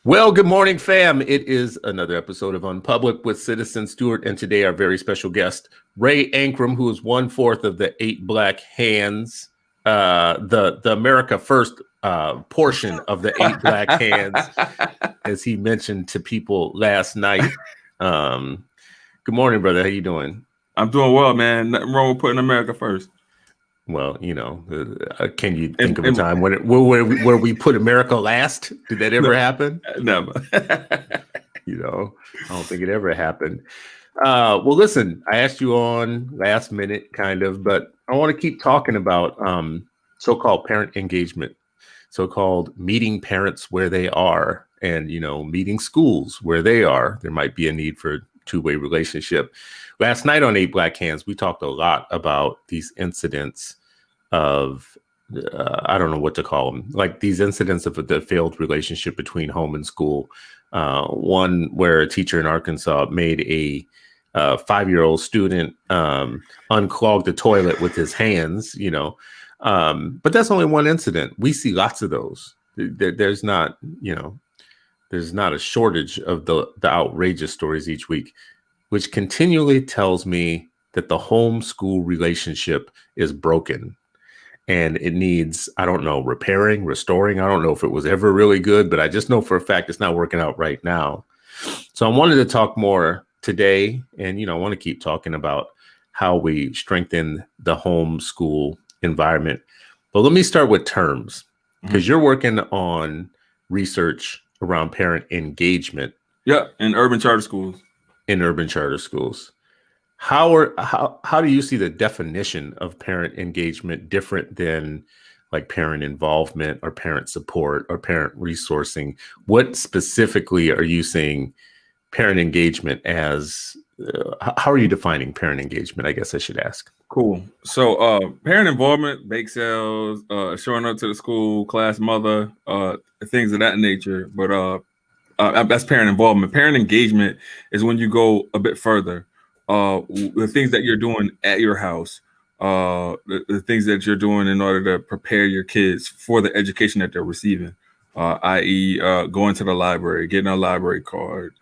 Well, good morning, fam. It is another episode of Unpublic with Citizen Stewart, and today our very special guest, Ray Ankrum, who is 1/4 of the 8 Black Hands, the America First portion of the 8 Black Hands, as he mentioned to people last night. Good morning, brother. How you doing? I'm doing well, man. Nothing wrong with putting America first. Well, can you think of a time where we put America last? Did that ever happen? Never. I don't think it ever happened. Well, listen, I asked you on last minute, kind of, but I want to keep talking about so-called parent engagement, so-called meeting parents where they are, and meeting schools where they are. There might be a need for a two-way relationship. Last night on 8 Black Hands, we talked a lot about these incidents of I don't know what to call them, like these incidents of the failed relationship between home and school. One where a teacher in Arkansas made a 5-year-old student unclog the toilet with his hands, but that's only one incident. We see lots of those. There's not a shortage of the outrageous stories each week, which continually tells me that the home-school relationship is broken. And it needs, I don't know, repairing, restoring. I don't know if it was ever really good, but I just know for a fact it's not working out right now. So I wanted to talk more today, and I want to keep talking about how we strengthen the home school environment. But let me start with terms, because you're working on research around parent engagement. Yeah, in urban charter schools. How do you see the definition of parent engagement different than like parent involvement or parent support or parent resourcing? What specifically are you seeing parent engagement as? How are you defining parent engagement? I guess I should ask. Cool. So parent involvement, bake sales, showing up to the school, class mother, things of that nature. But that's parent involvement. Parent engagement is when you go a bit further. The things that you're doing at your house, the things that you're doing in order to prepare your kids for the education that they're receiving, i.e. Going to the library, getting a library card,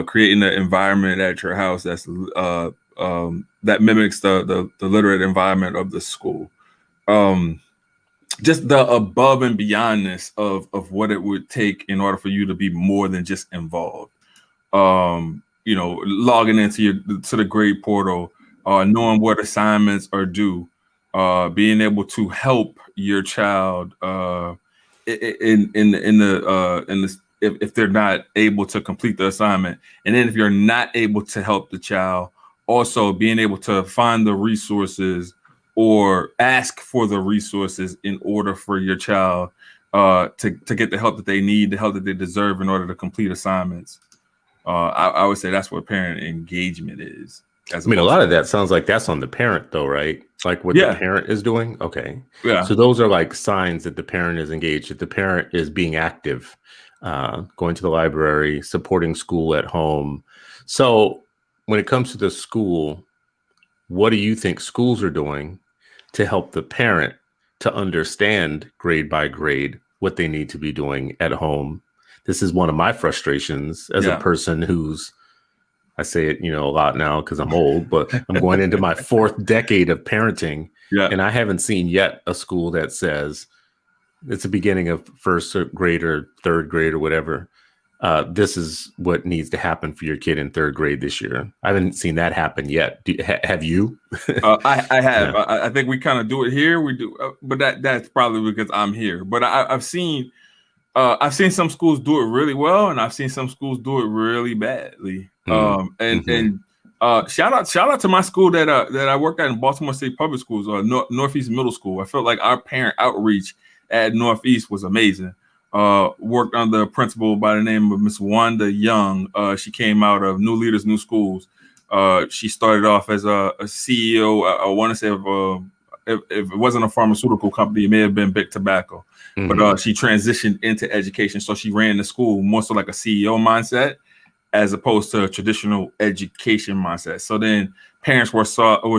creating an environment at your house that's that mimics the literate environment of the school. Just the above and beyondness of what it would take in order for you to be more than just involved. Logging into the grade portal, knowing what assignments are due, being able to help your child if they're not able to complete the assignment, and then if you're not able to help the child, also being able to find the resources or ask for the resources in order for your child to get the help that they need, the help that they deserve in order to complete assignments. I would say that's what parent engagement is. A lot of that sounds like that's on the parent, though, right? Like what the parent is doing. Okay. Yeah. So those are like signs that the parent is engaged, that the parent is being active, going to the library, supporting school at home. So when it comes to the school, what do you think schools are doing to help the parent to understand grade by grade what they need to be doing at home? This is one of my frustrations as a person who's, I say it, a lot now because I'm old, but I'm going into my 4th decade of parenting. Yeah. And I haven't seen yet a school that says it's the beginning of 1st grade or 3rd grade or whatever. This is what needs to happen for your kid in 3rd grade this year. I haven't seen that happen yet. Have you? I have. Yeah. I think we kind of do it here. We do, but that's probably because I'm here. But I've seen some schools do it really well, and I've seen some schools do it really badly. And shout out to my school that I worked at in Baltimore State Public Schools, Northeast Middle School. I felt like our parent outreach at Northeast was amazing. Worked under a principal by the name of Miss Wanda Young. She came out of New Leaders, New Schools. She started off as a CEO. I want to say if it wasn't a pharmaceutical company, it may have been Big Tobacco. But she transitioned into education. So she ran the school more so like a CEO mindset as opposed to a traditional education mindset. So then parents were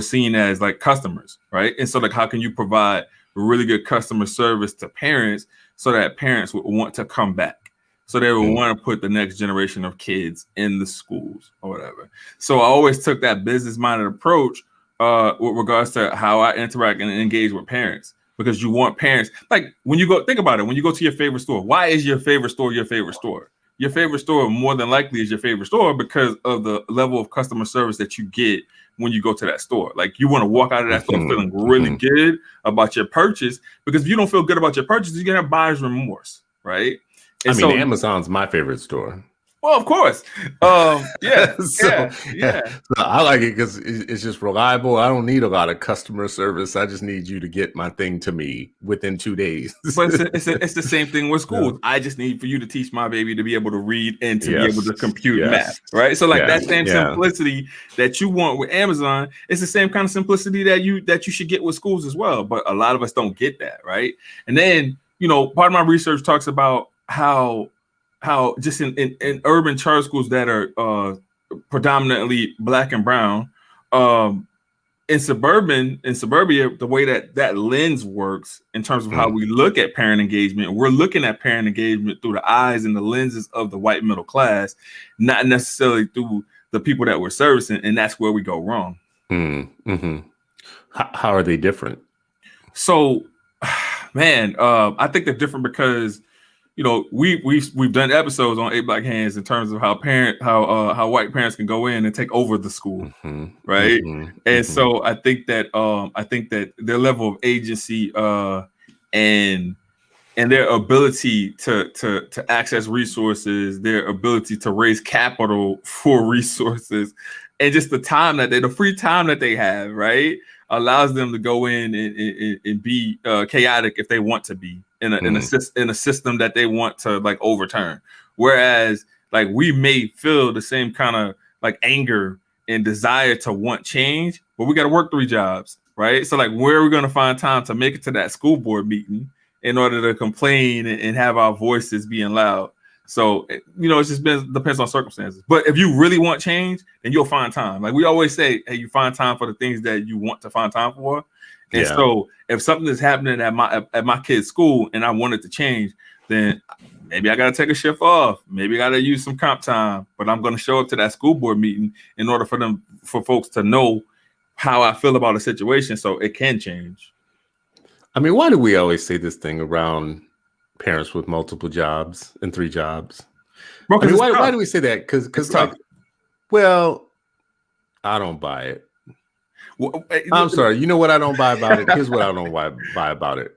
seen as like customers, right? And so like, how can you provide really good customer service to parents so that parents would want to come back? So they would want to put the next generation of kids in the schools or whatever. So I always took that business-minded approach with regards to how I interact and engage with parents. Because you want parents, like when you go, think about it, when you go to your favorite store, why is your favorite store your favorite store? Your favorite store more than likely is your favorite store because of the level of customer service that you get when you go to that store. Like you want to walk out of that store feeling really good about your purchase, because if you don't feel good about your purchase, you're going to have buyer's remorse, right? And Amazon's my favorite store. Well, of course. Yeah. So I like it because it's just reliable. I don't need a lot of customer service. I just need you to get my thing to me within 2 days. But it's the same thing with schools. Yeah. I just need for you to teach my baby to be able to read and to be able to compute math, right? So like that same simplicity that you want with Amazon, it's the same kind of simplicity that you should get with schools as well. But a lot of us don't get that, right? And then, part of my research talks about how just in urban charter schools that are predominantly Black and brown, in suburbia, the way that lens works in terms of how we look at parent engagement, we're looking at parent engagement through the eyes and the lenses of the white middle class, not necessarily through the people that we're servicing, and that's where we go wrong. Mm-hmm. How are they different? So, man, I think they're different because we've done episodes on 8 Black Hands in terms of how white parents can go in and take over the school, right? And so I think that their level of agency and their ability to access resources, their ability to raise capital for resources, and just the free time that they have, right, allows them to go in and be chaotic if they want to be in a system that they want to like overturn. Whereas like we may feel the same kind of like anger and desire to want change, but we got to work 3 jobs, right? So like where are we going to find time to make it to that school board meeting in order to complain and have our voices being loud? So, it's just depends on circumstances. But if you really want change, then you'll find time. Like we always say, hey, you find time for the things that you want to find time for. And so if something is happening at my kid's school and I want it to change, then maybe I got to take a shift off. Maybe I got to use some comp time, but I'm going to show up to that school board meeting in order for folks to know how I feel about a situation so it can change. I mean, why do we always say this thing around parents with multiple jobs and 3 jobs? Bro, I mean, why do we say that? Because like, well, I don't buy it. Well, I'm sorry. You know what I don't buy about it? Here's what I don't buy about it.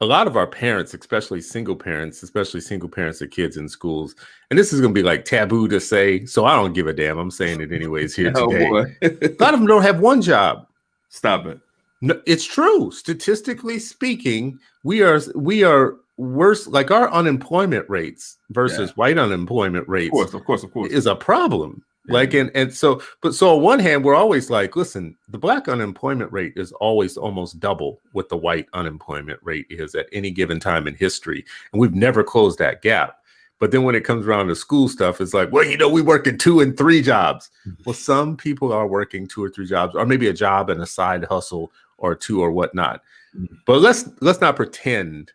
A lot of our parents, especially single parents of kids in schools, and this is going to be like taboo to say, so I don't give a damn. I'm saying it anyways here today. A lot of them don't have 1 job. Stop it. No, it's true. Statistically speaking, we are worse. Like our unemployment rates versus white unemployment rates, of course, is a problem. Like, so on one hand, we're always like, listen, the Black unemployment rate is always almost double what the white unemployment rate is at any given time in history. And we've never closed that gap. But then when it comes around to school stuff, it's like, well, we work in 2 and 3 jobs. Well, some people are working 2 or 3 jobs, or maybe a job and a side hustle or 2 or whatnot. But let's not pretend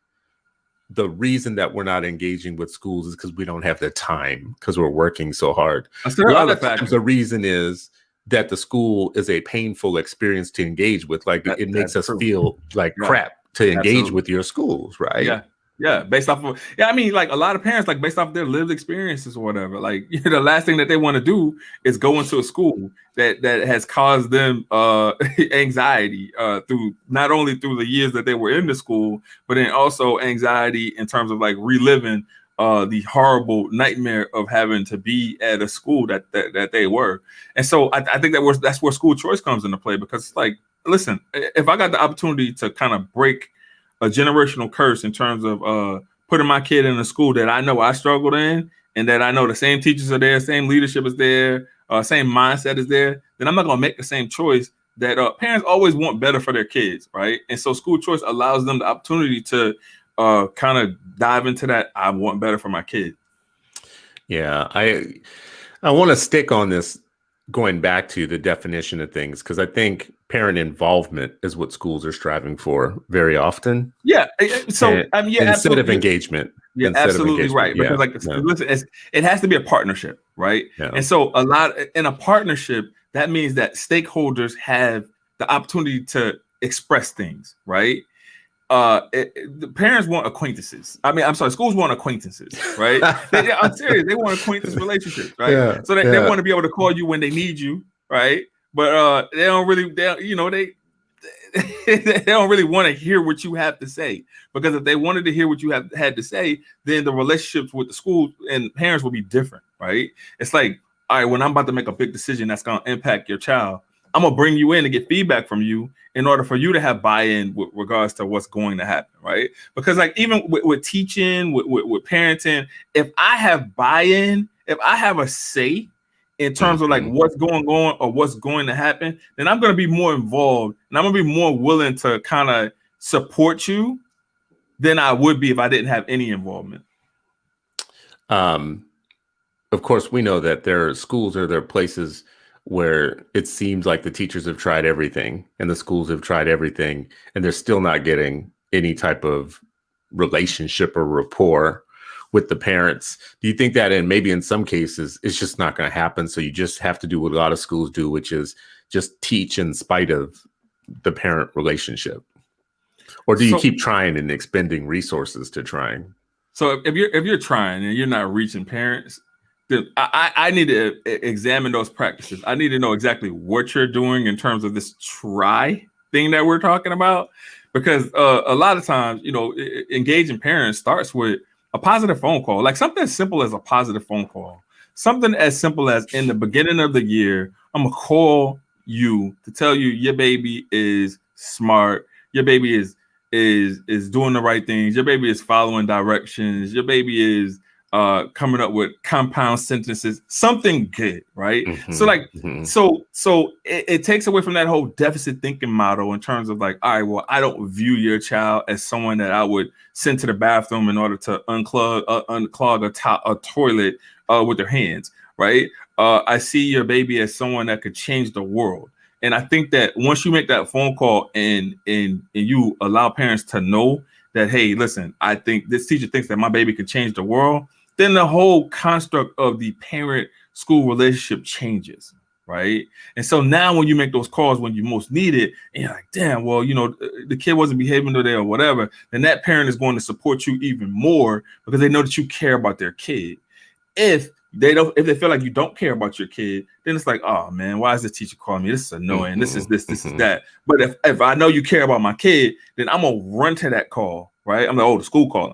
the reason that we're not engaging with schools is because we don't have the time because we're working so hard. A lot of times the reason is that the school is a painful experience to engage with. Like it makes us feel like crap to engage with your schools, right? Yeah, based off of I mean, like a lot of parents, like based off their lived experiences or whatever, like the last thing that they want to do is go into a school that has caused them anxiety through not only through the years that they were in the school, but then also anxiety in terms of like reliving the horrible nightmare of having to be at a school that they were. And so I think that's where school choice comes into play, because it's like, listen, if I got the opportunity to kind of break a generational curse in terms of putting my kid in a school that I know I struggled in, and that I know the same teachers are there, same leadership is there, same mindset is there, then I'm not going to make the same choice that parents always want better for their kids, right? And so school choice allows them the opportunity to kind of dive into that. I want better for my kid. Yeah, I want to stick on this, going back to the definition of things, because I think parent involvement is what schools are striving for very often. Yeah. So instead of engagement. You're instead of absolutely engagement. right. Because listen, it has to be a partnership, right? And so in a partnership, that means that stakeholders have the opportunity to express things, right? The parents want acquaintances. I mean, I'm sorry, schools want acquaintances, right? I'm serious. They want acquaintance relationships, right? So they want to be able to call you when they need you, right? But they don't really, they don't really want to hear what you have to say, because if they wanted to hear what you had to say, then the relationships with the school and parents will be different, right? It's like, all right, when I'm about to make a big decision that's going to impact your child, I'm gonna bring you in and get feedback from you in order for you to have buy-in with regards to what's going to happen, right? Because like even with teaching, with parenting, if I have buy-in, if I have a say in terms of like what's going on or what's going to happen, then I'm going to be more involved and I'm going to be more willing to kind of support you than I would be if I didn't have any involvement. Of course, we know that there are schools or there are places where it seems like the teachers have tried everything and the schools have tried everything and they're still not getting any type of relationship or rapport with the parents. Do you think that maybe in some cases it's just not going to happen? So you just have to do what a lot of schools do, which is just teach in spite of the parent relationship? Or do you keep trying and expending resources to trying? So if you're trying and you're not reaching parents, then I need to examine those practices. I need to know exactly what you're doing in terms of this try thing that we're talking about, because a lot of times, engaging parents starts with a positive phone call, like something as simple as a positive phone call, something as simple as in the beginning of the year, I'm gonna call you to tell you your baby is smart, your baby is doing the right things, your baby is following directions, your baby is coming up with compound sentences, something good, right? So like, so it takes away from that whole deficit thinking model in terms of like, all right, well, I don't view your child as someone that I would send to the bathroom in order to unclog a toilet with their hands, right? I see your baby as someone that could change the world. And I think that once you make that phone call and you allow parents to know that, hey, listen, I think this teacher thinks that my baby could change the world, then the whole construct of the parent-school relationship changes, right? And so now when you make those calls when you most need it, and you're like, damn, well, the kid wasn't behaving today or whatever, then that parent is going to support you even more because they know that you care about their kid. If they feel like you don't care about your kid, then it's like, oh man, why is this teacher calling me? This is annoying. This is this is that. But if I know you care about my kid, then I'm gonna run to that call, right? I'm like, oh, the school calling,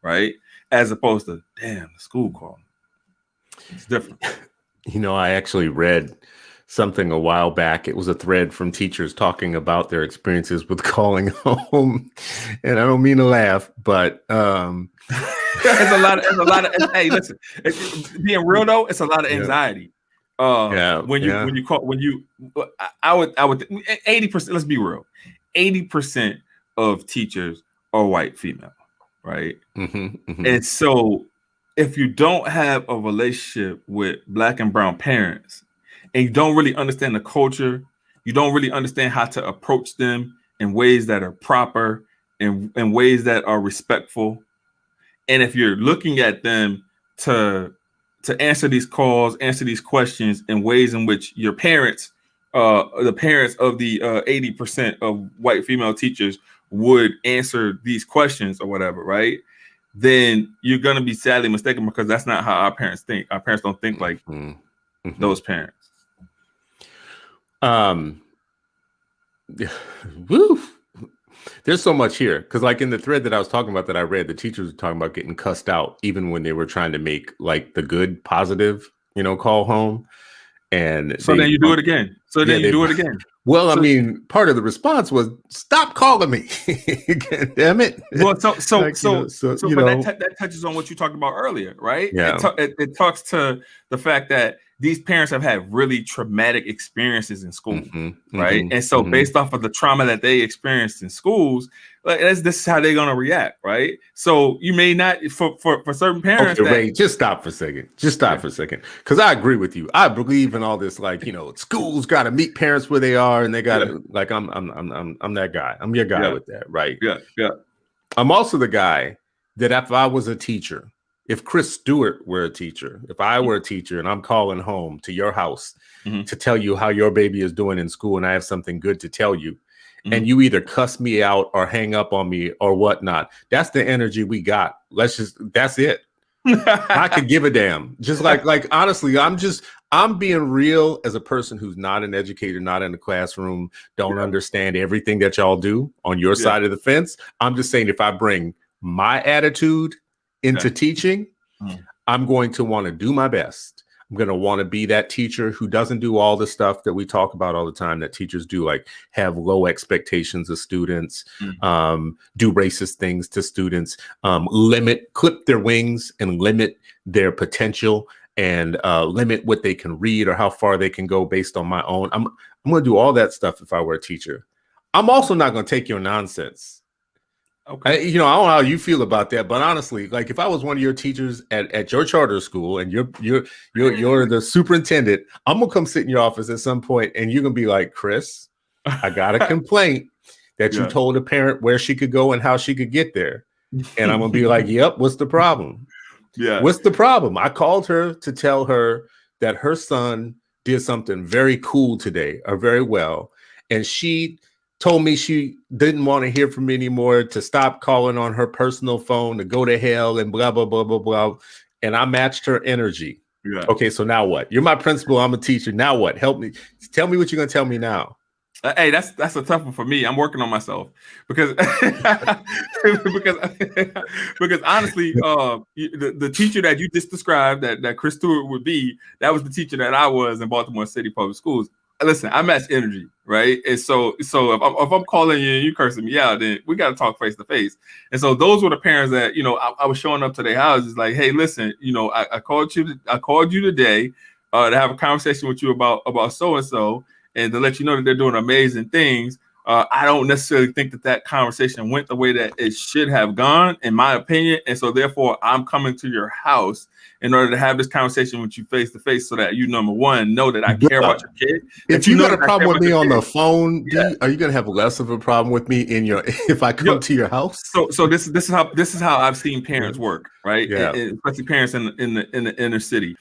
right? As opposed to, damn, the school calling. It's different. I actually read something a while back. It was a thread from teachers talking about their experiences with calling home, and I don't mean to laugh, but it's a lot of hey, listen, being real though, it's a lot of anxiety. When you call, I would 80%, let's be real, 80% of teachers are white female, right? And so if you don't have a relationship with Black and brown parents and you don't really understand the culture, you don't really understand how to approach them in ways that are proper and in ways that are respectful. And if you're looking at them to answer these calls, answer these questions in ways in which your parents, the parents of the 80% of white female teachers would answer these questions or whatever, right? Then you're going to be sadly mistaken, because that's not how our parents think. Our parents don't think like those parents. Woo. There's so much here, because like in the thread that I was talking about that I read, the teachers were talking about getting cussed out even when they were trying to make like the good positive, call home. And so then you do it again. So then you do it again. Well, I mean, part of the response was, "Stop calling me, damn it." Well, that touches on what you talked about earlier, right? Yeah. It talks to the fact that these parents have had really traumatic experiences in school, right? And so, based off of the trauma that they experienced in schools, like this is how they're gonna react, right? So you may not for certain parents. Okay, Ray, just stop for a second. For a second, because I agree with you. I believe in all this, like schools got to meet parents where they are, and they got to like I'm that guy. I'm your guy with that, right? Yeah. I'm also the guy that if I was a teacher, if Chris Stewart were a teacher, if I were a teacher and I'm calling home to your house to tell you how your baby is doing in school and I have something good to tell you, and you either cuss me out or hang up on me or whatnot, that's the energy we got. That's it. I could give a damn. Just like honestly, I'm being real as a person who's not an educator, not in the classroom, don't understand everything that y'all do on your side of the fence. I'm just saying, if I bring my attitude into teaching, I'm going to want to do my best. I'm going to want to be that teacher who doesn't do all the stuff that we talk about all the time that teachers do, like have low expectations of students, do racist things to students, clip their wings and limit their potential and limit what they can read or how far they can go based on my own. I'm going to do all that stuff if I were a teacher. I'm also not going to take your nonsense. Okay. I don't know how you feel about that, but honestly, like if I was one of your teachers at your charter school and you're the superintendent, I'm gonna come sit in your office at some point and you're gonna be like, Chris, I got a complaint that you told a parent where she could go and how she could get there. And I'm gonna be like, yep, what's the problem? Yeah. What's the problem? I called her to tell her that her son did something very cool today or very well. And she told me she didn't want to hear from me anymore, to stop calling on her personal phone, to go to hell and blah, blah, blah, blah, blah. And I matched her energy. Yeah. Okay, so now what? You're my principal. I'm a teacher. Now what? Help me. Tell me what you're going to tell me now. Hey, that's a tough one for me. I'm working on myself because because honestly, the teacher that you just described that Chris Stewart would be, that was the teacher that I was in Baltimore City Public Schools. Listen, I match energy, right? And so if I'm calling you and you cursing me out, then we got to talk face to face. And so those were the parents that, I was showing up to their houses like, hey, listen, I called you today to have a conversation with you about so-and-so and to let you know that they're doing amazing things. I don't necessarily think that conversation went the way that it should have gone, in my opinion. And so therefore, I'm coming to your house in order to have this conversation with you face to face so that you, number one, know that I care about your kid. If you got a problem with me on the phone, are you going to have less of a problem with me if I come to your house? So this is how I've seen parents work, right? Yeah. And especially parents in the inner city.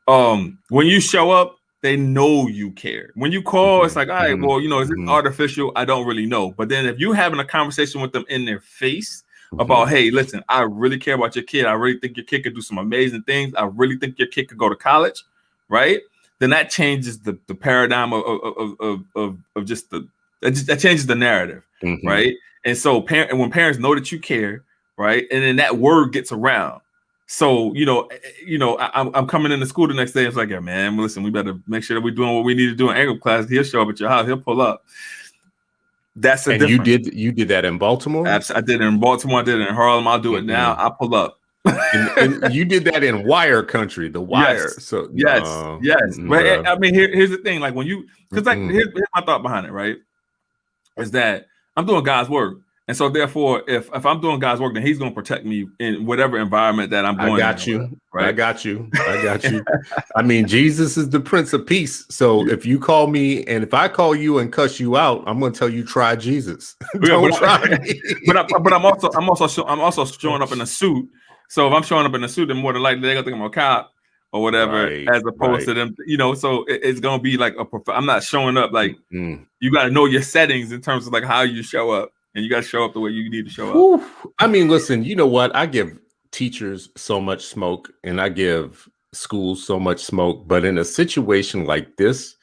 When you show up, they know you care. When you call, it's like, all right, well, is it artificial? I don't really know. But then if you're having a conversation with them in their face about, hey, listen, I really care about your kid. I really think your kid could do some amazing things. I really think your kid could go to college, right? Then that changes the paradigm of just that changes the narrative, right? And so when parents know that you care, right, and then that word gets around. So, I'm coming into school the next day. It's like, yeah, man, listen, we better make sure that we're doing what we need to do in Ankrum class. He'll show up at your house. He'll pull up. That's a difference. You did that in Baltimore? I did it in Baltimore. I did it in Harlem. I'll do it now. I pull up. and you did that in Wire country, the Wire. Yes. So yes. But I mean, here's the thing. Like because here's my thought behind it, right? Is that I'm doing God's work. And so therefore, if I'm doing God's work, then he's going to protect me in whatever environment that I'm going. I got you. Right? I got you. I mean, Jesus is the Prince of Peace. So if you call me and if I call you and cuss you out, I'm going to tell you, try Jesus. Don't try me. But I'm also showing up in a suit. So if I'm showing up in a suit, then more than likely they're going to think I'm a cop or whatever, as opposed to them, so it's going to be like I'm not showing up like you got to know your settings in terms of like how you show up. And you got to show up the way you need to show up. I mean, listen, you know what? I give teachers so much smoke and I give schools so much smoke. But in a situation like this,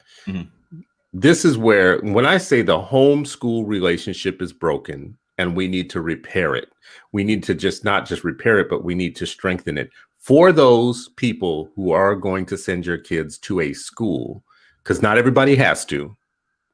this is where when I say the home-school relationship is broken and we need to repair it, we need to not just repair it, but we need to strengthen it. For those people who are going to send your kids to a school, because not everybody has to.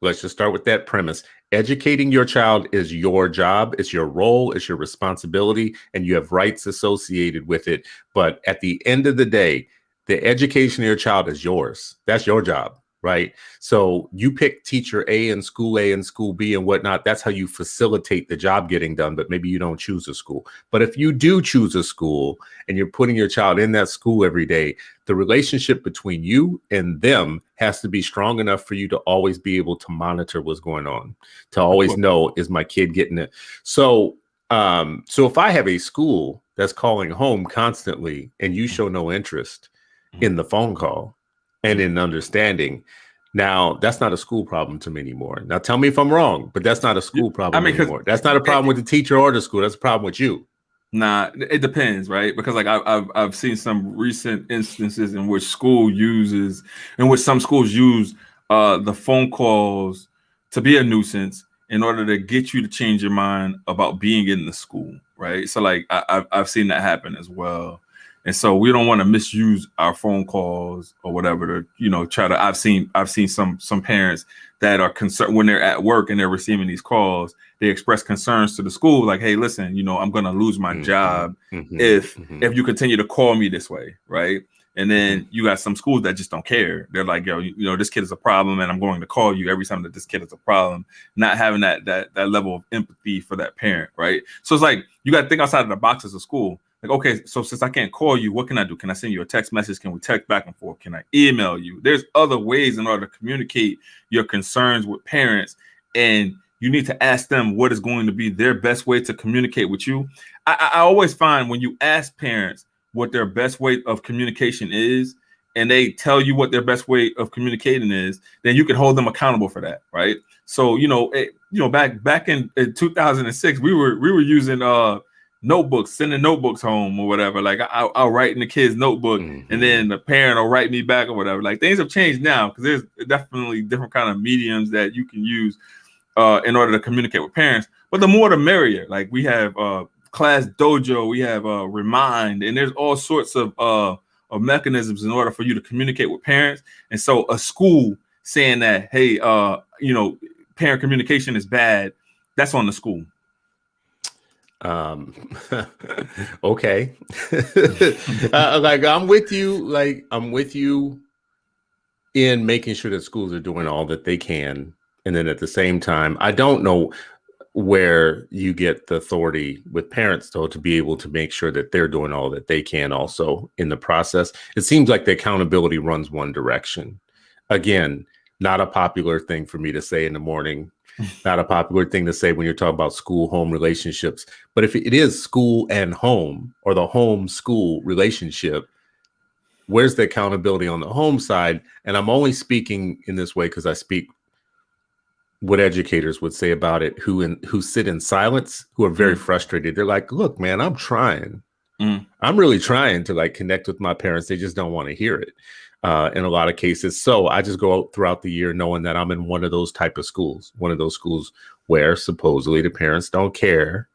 Let's just start with that premise. Educating your child is your job, it's your role, it's your responsibility, and you have rights associated with it. But at the end of the day, the education of your child is yours. That's your job, right? So you pick teacher A and school B and whatnot. That's how you facilitate the job getting done, but maybe you don't choose a school. But if you do choose a school and you're putting your child in that school every day, the relationship between you and them has to be strong enough for you to always be able to monitor what's going on, to always know, is my kid getting it? So if I have a school that's calling home constantly and you show no interest in the phone call and in understanding, now that's not a school problem to me anymore. Now tell me if I'm wrong, but that's not a school problem anymore. That's not a problem with the teacher or the school. That's a problem with you. Nah, it depends, right? Because like I've seen some recent instances in which some schools use the phone calls to be a nuisance in order to get you to change your mind about being in the school, right? So like I've seen that happen as well. And so we don't want to misuse our phone calls or whatever to, try to. I've seen some parents that are concerned when they're at work and they're receiving these calls. They express concerns to the school, like, "Hey, listen, I'm going to lose my job if you continue to call me this way, right?" And then you got some schools that just don't care. They're like, "Yo, this kid is a problem, and I'm going to call you every time that this kid is a problem." Not having that level of empathy for that parent, right? So it's like you got to think outside of the box as a school. Like, okay, so since I can't call you, what can I do? Can I send you a text message? Can we text back and forth? Can I email you? There's other ways in order to communicate your concerns with parents, and you need to ask them what is going to be their best way to communicate with you. I always find when you ask parents what their best way of communication is, and they tell you what their best way of communicating is, then you can hold them accountable for that, right? So back in 2006, we were using notebooks, sending notebooks home or whatever. Like I'll write in the kid's notebook, and then the parent will write me back or whatever. Like things have changed now because there's definitely different kind of mediums that you can use in order to communicate with parents. But the more the merrier. Like we have Class Dojo, we have Remind, and there's all sorts of mechanisms in order for you to communicate with parents. And so a school saying that, hey, parent communication is bad, that's on the school. Okay. I'm with you in making sure that schools are doing all that they can. And then at the same time, I don't know where you get the authority with parents, though, to be able to make sure that they're doing all that they can also in the process. It seems like the accountability runs one direction. Again, not a popular thing for me to say in the morning, not a popular thing to say when you're talking about school-home relationships. But if it is school and home or the home-school relationship, where's the accountability on the home side? And I'm only speaking in this way because I speak what educators would say about it, who sit in silence, who are very frustrated. They're like, look, man, I'm trying. I'm really trying to like connect with my parents. They just don't want to hear it in a lot of cases. So I just go out throughout the year knowing that I'm in one of those type of schools, where supposedly the parents don't care.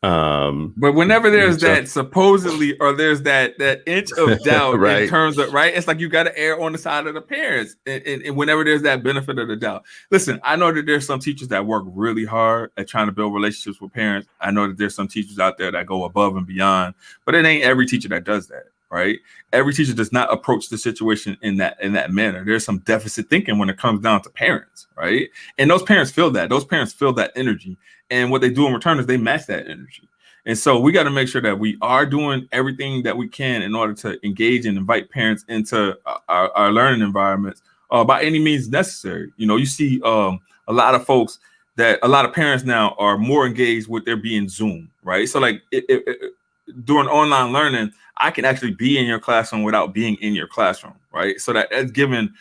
But whenever there's that supposedly, or there's that inch of doubt right. in terms of, right, it's like you got to err on the side of the parents. And whenever there's that benefit of the doubt, listen, I know that there's some teachers that work really hard at trying to build relationships with parents. I know that there's some teachers out there that go above and beyond, but it ain't every teacher that does that, right? Every teacher does not approach the situation in that manner. There's some deficit thinking when it comes down to parents, right? And those parents feel that. Those parents feel that energy. And what they do in return is they match that energy. And so we got to make sure that we are doing everything that we can in order to engage and invite parents into our learning environments by any means necessary. You see a lot of parents now are more engaged with their being Zoom, right? So like during online learning, I can actually be in your classroom without being in your classroom, right? So that's given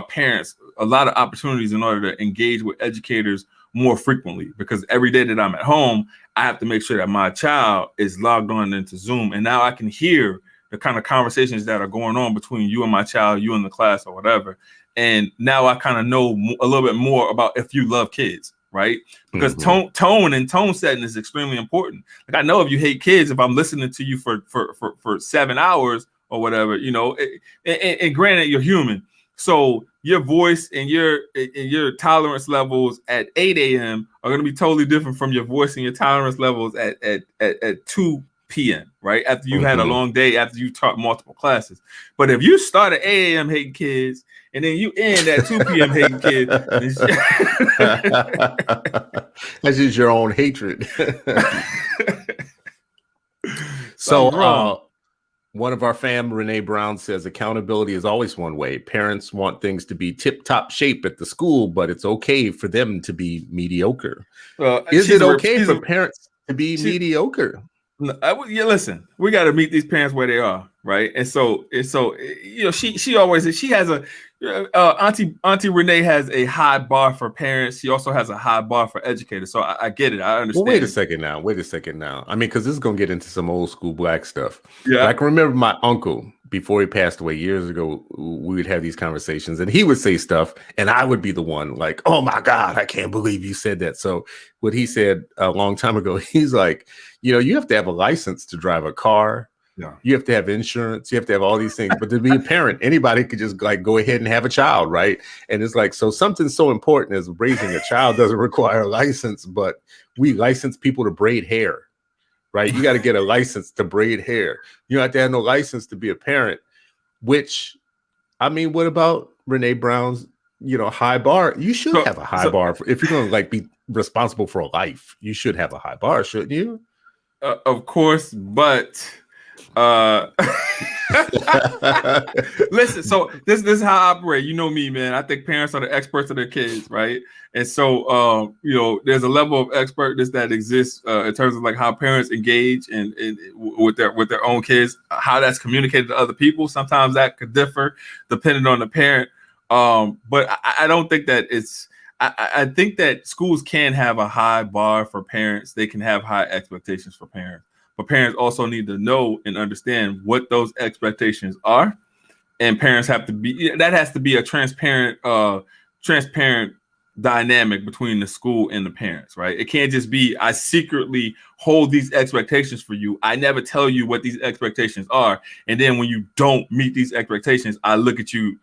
parents a lot of opportunities in order to engage with educators more frequently, because every day that I'm at home, I have to make sure that my child is logged on into Zoom. And now I can hear the kind of conversations that are going on between you and my child, you and the class or whatever. And now I kind of know a little bit more about if you love kids, right? Because tone and tone setting is extremely important. Like I know if you hate kids, if I'm listening to you for 7 hours or whatever, and granted, you're human. So your voice and your tolerance levels at 8 a.m. are going to be totally different from your voice and your tolerance levels at 2 p.m., right? After you've had a long day, after you taught multiple classes. But if you start at 8 a.m. hating kids and then you end at 2 p.m. hating kids, that's just your own hatred. So one of our fam, Renee Brown, says accountability is always one way. Parents want things to be tip-top shape at the school, but it's okay for them to be mediocre. Is it okay for parents to be mediocre? Yeah, listen, we got to meet these parents where they are, right? And so, she always, she has a Auntie Renee has a high bar for parents. She also has a high bar for educators. So I get it. I Well, understand. wait a second now. Wait a second now. I mean, because this is going to get into some old school Black stuff. But Yeah. I can remember my uncle, before he passed away years ago, we would have these conversations and he would say stuff and I would be the one like, oh my God, I can't believe you said that. So what he said a long time ago, he's like, you have to have a license to drive a car. Yeah. You have to have insurance. You have to have all these things. But to be a parent, anybody could just like go ahead and have a child, right? And it's like, so something so important as raising a child doesn't require a license, but we license people to braid hair, right? You got to get a license to braid hair. You don't have to have no license to be a parent, which, I mean, what about Renee Brown's, high bar? You should have a high bar. If you're going to like be responsible for a life, you should have a high bar, shouldn't you? Of course, but listen, so this is how I operate. You know me, man. I think parents are the experts of their kids, right? And so there's a level of expertness that exists in terms of like how parents engage and with their own kids, how that's communicated to other people. Sometimes that could differ depending on the parent. But I don't think that it's I think that schools can have a high bar for parents. They can have high expectations for parents. But parents also need to know and understand what those expectations are. And parents have to has to be a transparent dynamic between the school and the parents, right? It can't just be, I secretly hold these expectations for you. I never tell you what these expectations are. And then when you don't meet these expectations, I look at you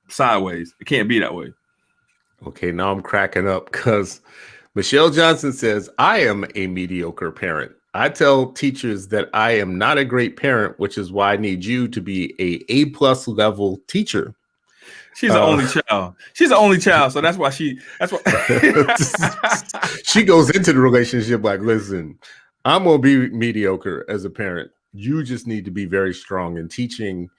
sideways. It can't be that way. Okay, now I'm cracking up because Michelle Johnson says, I am a mediocre parent. I tell teachers that I am not a great parent, which is why I need you to be a A+ level teacher. She's the only child. She's the only child, so that's why she goes into the relationship like, listen, I'm gonna be mediocre as a parent. You just need to be very strong in teaching,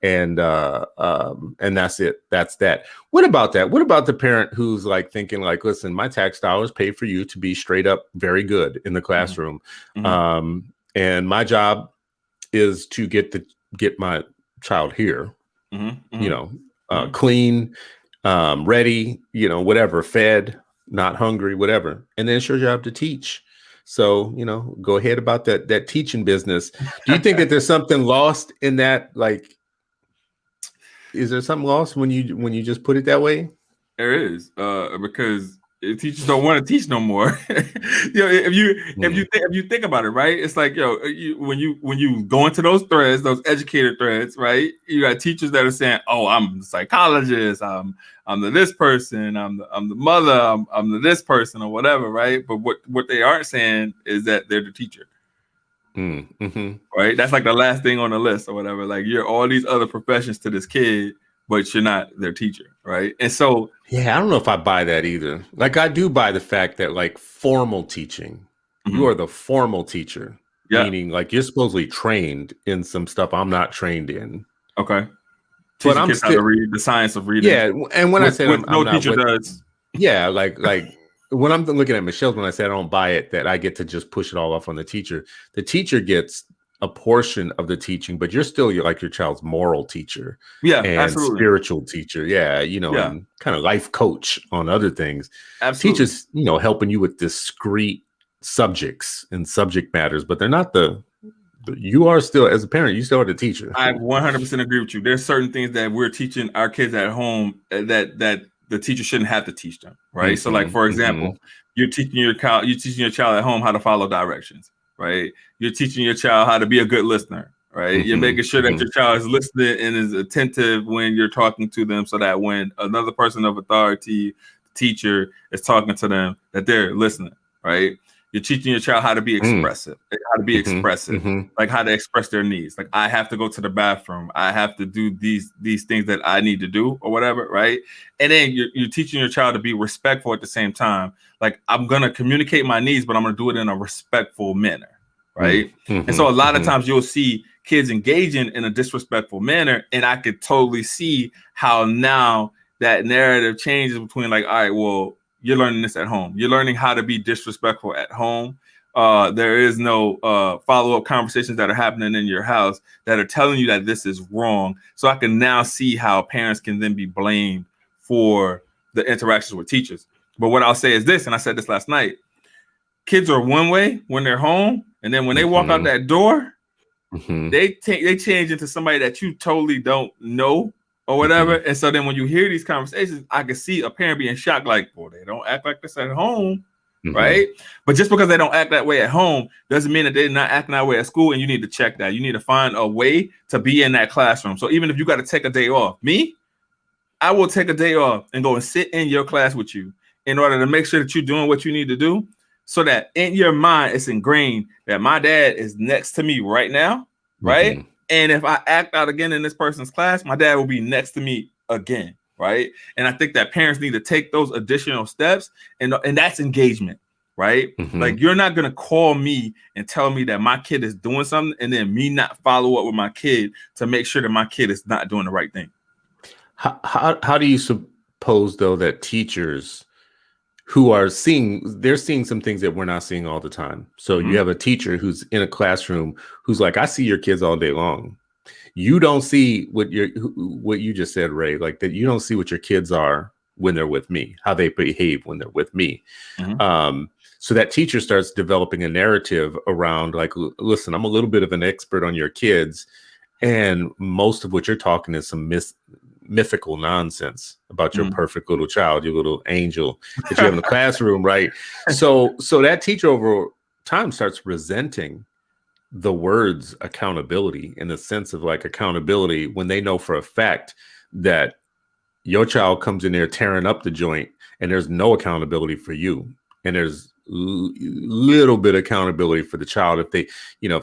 and that's it. That's that. What about that? What about the parent who's like thinking like, listen, my tax dollars pay for you to be straight up very good in the classroom. Mm-hmm. And my job is to get my child here, clean, ready, whatever, fed, not hungry, whatever. And then it's your job to teach. So, go ahead about that teaching business. Do you think that there's something lost in that? Like, is there something lost when you just put it that way? There is, because teachers don't want to teach no more. If you think about it, right? It's like, when you go into those threads, those educator threads, right? You got teachers that are saying, "Oh, I'm the psychologist. I'm the this person. I'm the mother. I'm the this person or whatever," right? But what they aren't saying is that they're the teacher. Mm-hmm. Right? That's like the last thing on the list or whatever. Like, you're all these other professions to this kid, but you're not their teacher, right? And so, yeah, I don't know if I buy that either. Like, I do buy the fact that like formal teaching, you are the formal teacher, meaning like you're supposedly trained in some stuff I'm not trained in. Okay, but I'm still how to read the science of reading. Yeah, and when I say I'm no not, teacher does. Yeah, like when I'm looking at Michelle's, when I say I don't buy it, that I get to just push it all off on the teacher. The teacher gets a portion of the teaching, but you're still like your child's moral teacher, and absolutely. Spiritual teacher, and kind of life coach on other things. Absolutely. Teachers, helping you with discrete subjects and subject matters, but they're not you are still, as a parent, you still are the teacher. I 100% agree with you. There's certain things that we're teaching our kids at home that the teacher shouldn't have to teach them, right? Mm-hmm, so, like, for example, you're teaching your child at home how to follow directions, right? You're teaching your child how to be a good listener, right? You're making sure that your child is listening and is attentive when you're talking to them, so that when another person of authority, teacher, is talking to them, that they're listening, right? You're teaching your child how to be expressive, like how to express their needs. Like, I have to go to the bathroom. I have to do these things that I need to do or whatever, right? And then you're teaching your child to be respectful at the same time. Like, I'm going to communicate my needs, but I'm going to do it in a respectful manner, right? And so a lot of times you'll see kids engaging in a disrespectful manner, and I could totally see how now that narrative changes between like, all right, well, you're learning this at home. You're learning how to be disrespectful at home. There is no follow-up conversations that are happening in your house that are telling you that this is wrong. So I can now see how parents can then be blamed for the interactions with teachers. But what I'll say is this, and I said this last night, kids are one way when they're home, and then when they walk out that door, they change into somebody that you totally don't know or whatever. And so then when you hear these conversations, I can see a parent being shocked, like, boy, they don't act like this at home, right? But just because they don't act that way at home doesn't mean that they're not acting that way at school, and you need to check that. You need to find a way to be in that classroom. So even if you got to take a day off, I will take a day off and go and sit in your class with you in order to make sure that you're doing what you need to do, so that in your mind it's ingrained that my dad is next to me right now, right? And if I act out again in this person's class, my dad will be next to me again, right? And I think that parents need to take those additional steps, and that's engagement, right? Like, you're not gonna call me and tell me that my kid is doing something and then me not follow up with my kid to make sure that my kid is not doing the right thing. How do you suppose, though, that teachers who are seeing some things that we're not seeing all the time? So you have a teacher who's in a classroom who's like, I see your kids all day long. You don't see what you just said, Ray, like that. You don't see what your kids are when they're with me, how they behave when they're with me. So that teacher starts developing a narrative around, like, listen, I'm a little bit of an expert on your kids, and most of what you're talking is some mythical nonsense about your perfect little child, your little angel that you have in the classroom, right? So that teacher over time starts resenting the words accountability, in the sense of, like, accountability when they know for a fact that your child comes in there tearing up the joint and there's no accountability for you, and there's little bit of accountability for the child. If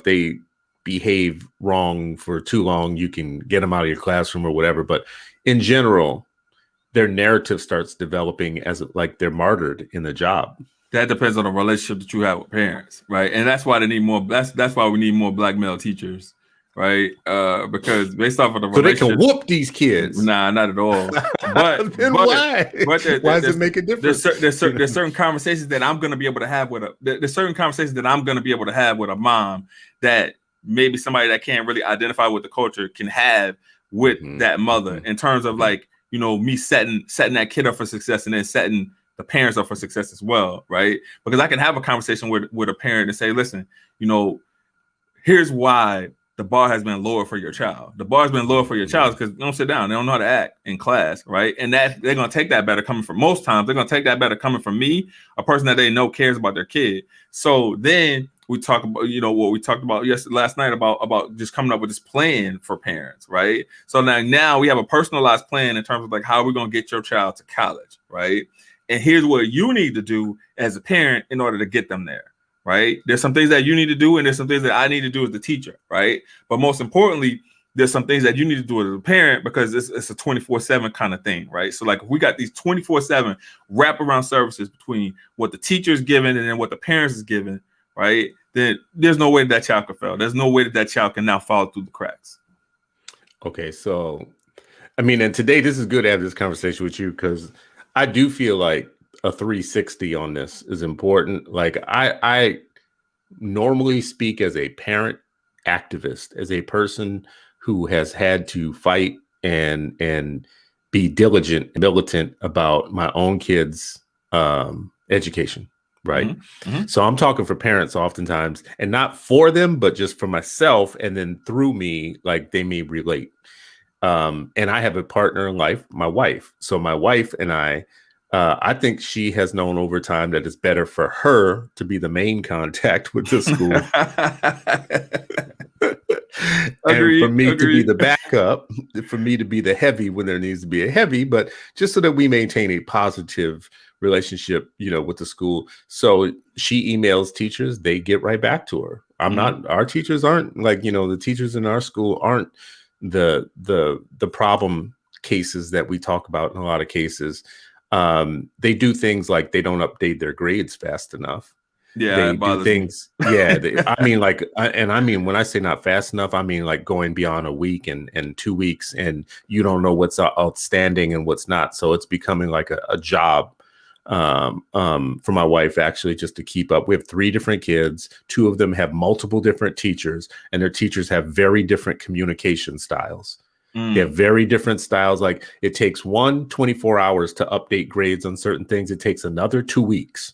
they behave wrong for too long, you can get them out of your classroom or whatever. But in general, their narrative starts developing as like they're martyred in the job. That depends on the relationship that you have with parents, right? And that's why they need more. That's why we need more black male teachers, right? Because based off of the relationship, so they can whoop these kids. Nah, not at all. But then why? Why does it make a difference? There's certain conversations that I'm going to be able to have with there's certain conversations that I'm going to be able to have with a mom that maybe somebody that can't really identify with the culture can have with that mother, in terms of, like, me setting that kid up for success, and then setting the parents up for success as well, right? Because I can have a conversation with a parent and say, listen, here's why the bar has been lower for your child. The bar has been lower for your child because they don't sit down. They don't know how to act in class, right? And that they're going to take that better coming from, most times, they're going to take that better coming from me, a person that they know cares about their kid. So then we talk about, what we talked about last night about just coming up with this plan for parents, right? So now we have a personalized plan in terms of, like, how are we going to get your child to college, right? And here's what you need to do as a parent in order to get them there, right? There's some things that you need to do, and there's some things that I need to do as the teacher, right? But most importantly, there's some things that you need to do as a parent, because it's a 24/7 kind of thing, right? So, like, if we got these 24/7 wraparound services between what the teacher is giving and then what the parents is giving, right? Then there's no way that child can fail. There's no way that child can now fall through the cracks. Okay, so, I mean, and today this is good to have this conversation with you, because I do feel like a 360 on this is important. Like, I normally speak as a parent activist, as a person who has had to fight and be diligent and militant about my own kids' education, right? So I'm talking for parents oftentimes, and not for them, but just for myself, and then through me, like, they may relate. And I have a partner in life, my wife. So my wife and I think she has known over time that it's better for her to be the main contact with the school. And for me to be the backup, for me to be the heavy when there needs to be a heavy, but just so that we maintain a positive relationship, with the school. So she emails teachers, they get right back to her. Our teachers aren't like, the teachers in our school aren't the problem cases that we talk about in a lot of cases. They do things like they don't update their grades fast enough. Yeah, they do things. Yeah, I mean, when I say not fast enough, I mean, like, going beyond a week and 2 weeks, and you don't know what's outstanding and what's not. So it's becoming like a job for my wife, actually, just to keep up. We have 3 different kids. 2 of them have multiple different teachers, and their teachers have very different communication styles. They have very different styles. Like it takes 24 hours to update grades on certain things. It takes another 2 weeks,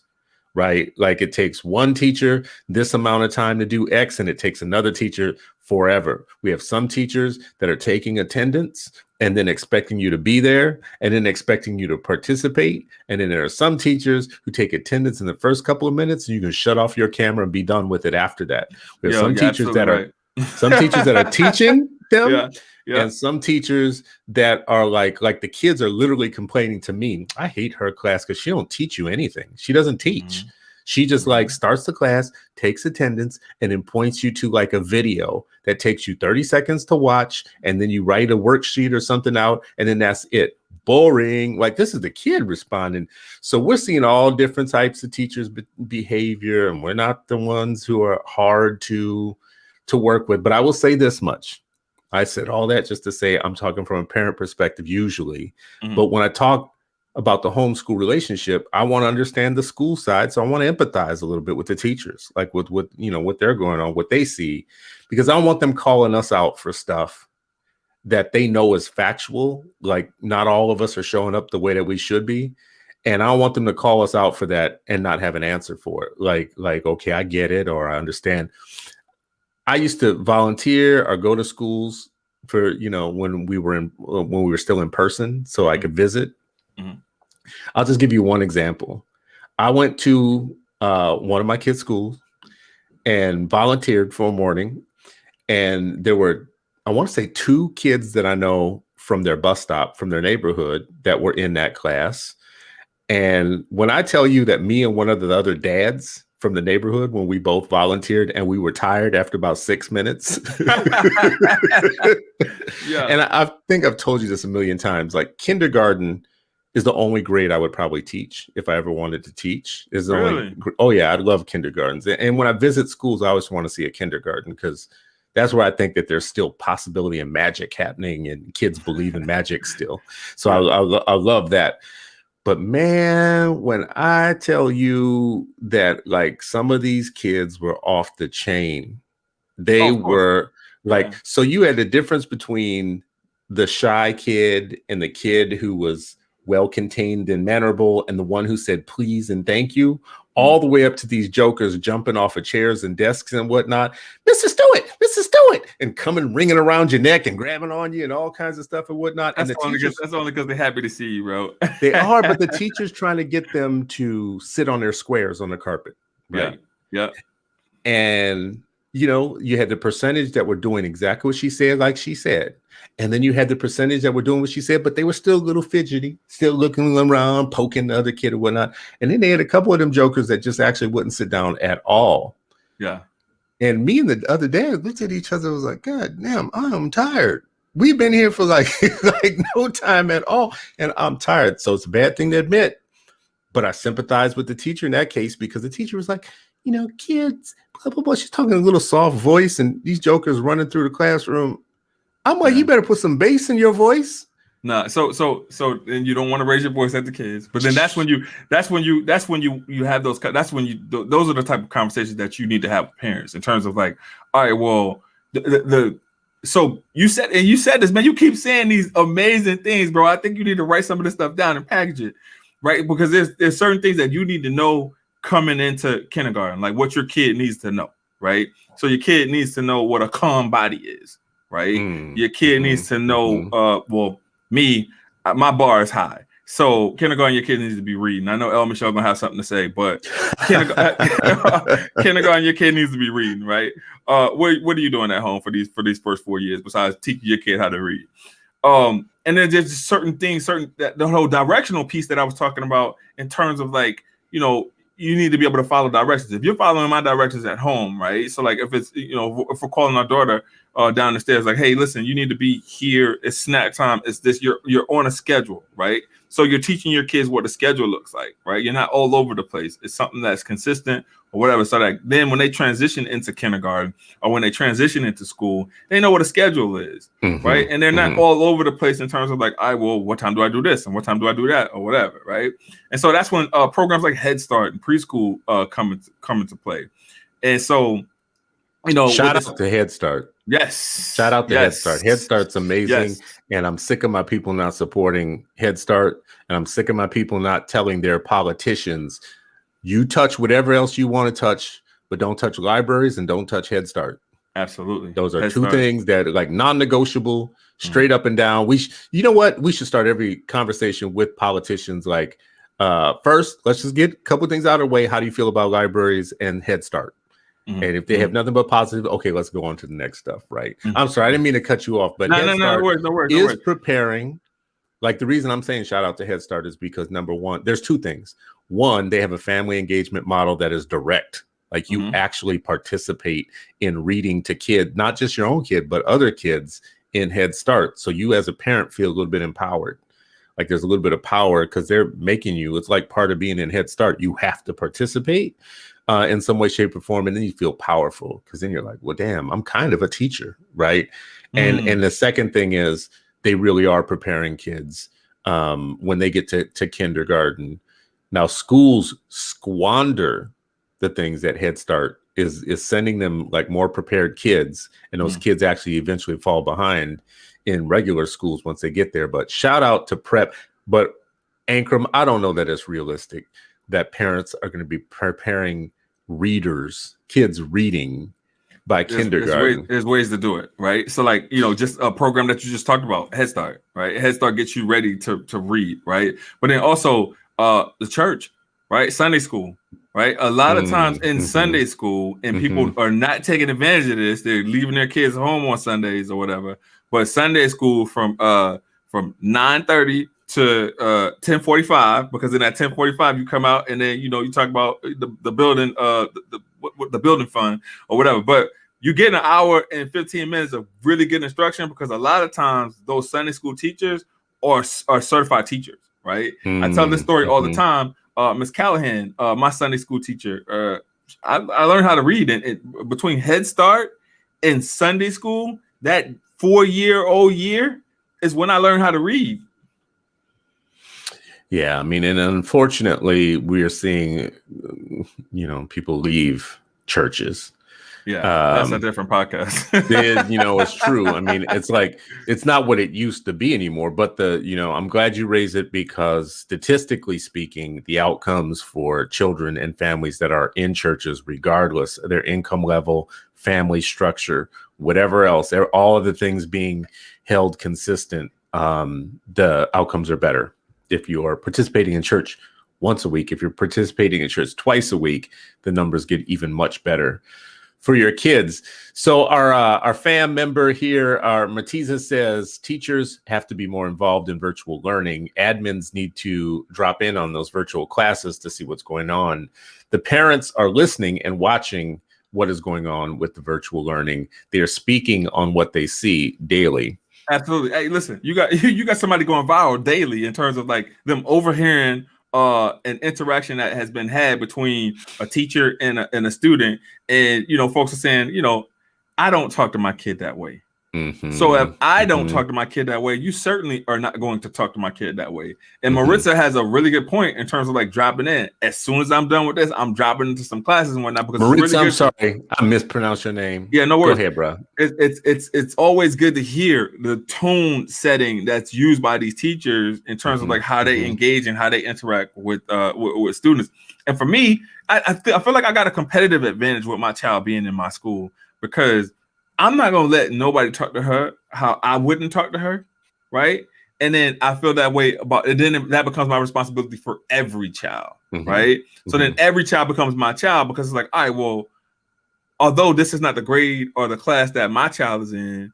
right? Like it takes one teacher this amount of time to do X, and it takes another teacher forever. We have some teachers that are taking attendance and then expecting you to be there and then expecting you to participate. And then there are some teachers who take attendance in the first couple of minutes and you can shut off your camera and be done with it after that. We have some teachers that are some teachers that are teaching them. And some teachers that are like the kids are literally complaining to me. I hate her class because she don't teach you anything. She doesn't teach. She just like starts the class, takes attendance, and then points you to like a video that takes you 30 seconds to watch. And then you write a worksheet or something out. And then that's it. Boring. Like this is the kid responding. So we're seeing all different types of teachers' behavior. And we're not the ones who are hard to work with. But I will say this much. I said all that just to say I'm talking from a parent perspective usually. But when I talk about the homeschool relationship, I want to understand the school side. So I want to empathize a little bit with the teachers, like with what they're going on, what they see, because I don't want them calling us out for stuff that they know is factual. Like not all of us are showing up the way that we should be. And I don't want them to call us out for that and not have an answer for it. Like, okay, I get it, or I understand. I used to volunteer or go to schools for, when we were still in person so I could visit. I'll just give you one example. I went to one of my kids' schools and volunteered for a morning. And there were, I want to say 2 kids that I know from their bus stop, from their neighborhood that were in that class. And when I tell you that me and one of the other dads from the neighborhood, when we both volunteered and we were tired after about 6 minutes. And I think I've told you this a million times, like kindergarten is the only grade I would probably teach if I ever wanted to teach. Is the only, oh yeah, I love kindergartens. And when I visit schools, I always want to see a kindergarten because that's where I think that there's still possibility and magic happening and kids believe in magic still. So I love that. But man, when I tell you that like some of these kids were off the chain, they were like, so you had the difference between the shy kid and the kid who was well-contained and mannerable and the one who said please and thank you, all the way up to these jokers jumping off of chairs and desks and whatnot. Mr. Stewart, and coming ringing around your neck and grabbing on you and all kinds of stuff and whatnot. That's only because they're happy to see you, bro. They are, but the teacher's trying to get them to sit on their squares on the carpet. Right. Yeah. And you had the percentage that were doing exactly what she said, like she said. And then you had the percentage that were doing what she said, but they were still a little fidgety, still looking around, poking the other kid or whatnot. And then they had a couple of them jokers that just actually wouldn't sit down at all. Yeah. And me and the other dad looked at each other and was like, God damn, I'm tired. We've been here for like no time at all. And I'm tired. So it's a bad thing to admit. But I sympathize with the teacher in that case because the teacher was like, kids, blah, blah, blah. She's talking in a little soft voice and these jokers running through the classroom. I'm like, you better put some bass in your voice. No, so then you don't want to raise your voice at the kids, but then that's when you have those. That's when those are the type of conversations that you need to have with parents in terms of like, all right, well, so you said this, man. You keep saying these amazing things, bro. I think you need to write some of this stuff down and package it, right? Because there's certain things that you need to know coming into kindergarten, like what your kid needs to know, right? So your kid needs to know what a calm body is. Right, your kid needs to know. My bar is high, so kindergarten, your kid needs to be reading. I know El Michelle gonna have something to say, but kindergarten, your kid needs to be reading. Right? What are you doing at home for these first 4 years besides teaching your kid how to read? And then there's just certain things, the whole directional piece that I was talking about in terms of like, you need to be able to follow directions. If you're following my directions at home, right? So like if it's, if we're calling our daughter, down the stairs, like, hey, listen, you need to be here. It's snack time. It's this. You're on a schedule, right? So you're teaching your kids what the schedule looks like, right? You're not all over the place. It's something that's consistent or whatever. So that then when they transition into kindergarten or when they transition into school, they know what a schedule is, right? And they're not all over the place in terms of like, what time do I do this and what time do I do that or whatever, right? And so that's when programs like Head Start and preschool come into play. And so, shout out to Head Start. Yes. Shout out to Head Start. Head Start's amazing. And I'm sick of my people not supporting Head Start. And I'm sick of my people not telling their politicians, you touch whatever else you want to touch, but don't touch libraries and don't touch Head Start. Absolutely. Those are two things that are like non-negotiable, straight up and down. You know what? We should start every conversation with politicians. Like, first, let's just get a couple things out of the way. How do you feel about libraries and Head Start? And if they have nothing but positive, okay, let's go on to the next stuff, right? I'm sorry, I didn't mean to cut you off, but Head Start is preparing. Like, the reason I'm saying shout out to Head Start is because, number one, there's two things. One, they have a family engagement model that is direct. Like, you actually participate in reading to kids, not just your own kid, but other kids in Head Start. So you as a parent feel a little bit empowered. Like, there's a little bit of power because they're making you, it's like part of being in Head Start. You have to participate in some way, shape, or form. And then you feel powerful because then you're like, well, damn, I'm kind of a teacher, right? And the second thing is they really are preparing kids when they get to kindergarten. Now, schools squander the things that Head Start is sending them, like, more prepared kids. And those kids actually eventually fall behind in regular schools once they get there. But shout out to prep. But Ankrum, I don't know that it's realistic that parents are going to be preparing kids reading by kindergarten. There's ways to do it, right? So, like, just a program that you just talked about, Head Start, right? Head Start gets you ready to read, right? But then also the church, right? Sunday school, right? A lot of times in Sunday school, and people are not taking advantage of this. They're leaving their kids home on Sundays or whatever. But Sunday school from 9:30 to 10:45, because in that 10:45 you come out and then you talk about the building, the building fund or whatever. But you get an hour and 15 minutes of really good instruction, because a lot of times those Sunday school teachers are certified teachers, right? I tell this story all the time. Miss Callahan, my Sunday school teacher, I learned how to read between Head Start and Sunday school. That 4-year-old year is when I learned how to read. Yeah, I mean, and unfortunately, we are seeing, people leave churches. Yeah, that's a different podcast. It's true. I mean, it's like, it's not what it used to be anymore. But I'm glad you raised it, because statistically speaking, the outcomes for children and families that are in churches, regardless of their income level, family structure, whatever else, all of the things being held consistent, the outcomes are better. If you are participating in church once a week, if you're participating in church twice a week, the numbers get even much better for your kids. So our fam member here, our Matiza, says teachers have to be more involved in virtual learning. Admins need to drop in on those virtual classes to see what's going on. The parents are listening and watching what is going on with the virtual learning. They are speaking on what they see daily. Absolutely. Hey, listen, you got somebody going viral daily in terms of like them overhearing an interaction that has been had between a teacher and a student, and folks are saying, I don't talk to my kid that way. So if I don't talk to my kid that way, you certainly are not going to talk to my kid that way. And Maritza has a really good point in terms of like dropping in. As soon as I'm done with this, I'm dropping into some classes and whatnot. Because Maritza, I'm sorry, I mispronounced your name. Yeah, no worries. Go ahead, bro. It's always good to hear the tone setting that's used by these teachers in terms of like how they engage and how they interact with students. And for me, I feel like I got a competitive advantage with my child being in my school, because I'm not going to let nobody talk to her how I wouldn't talk to her, right? And then I feel that way about it. Then that becomes my responsibility for every child, right? So then every child becomes my child, because it's like, all right, well, although this is not the grade or the class that my child is in,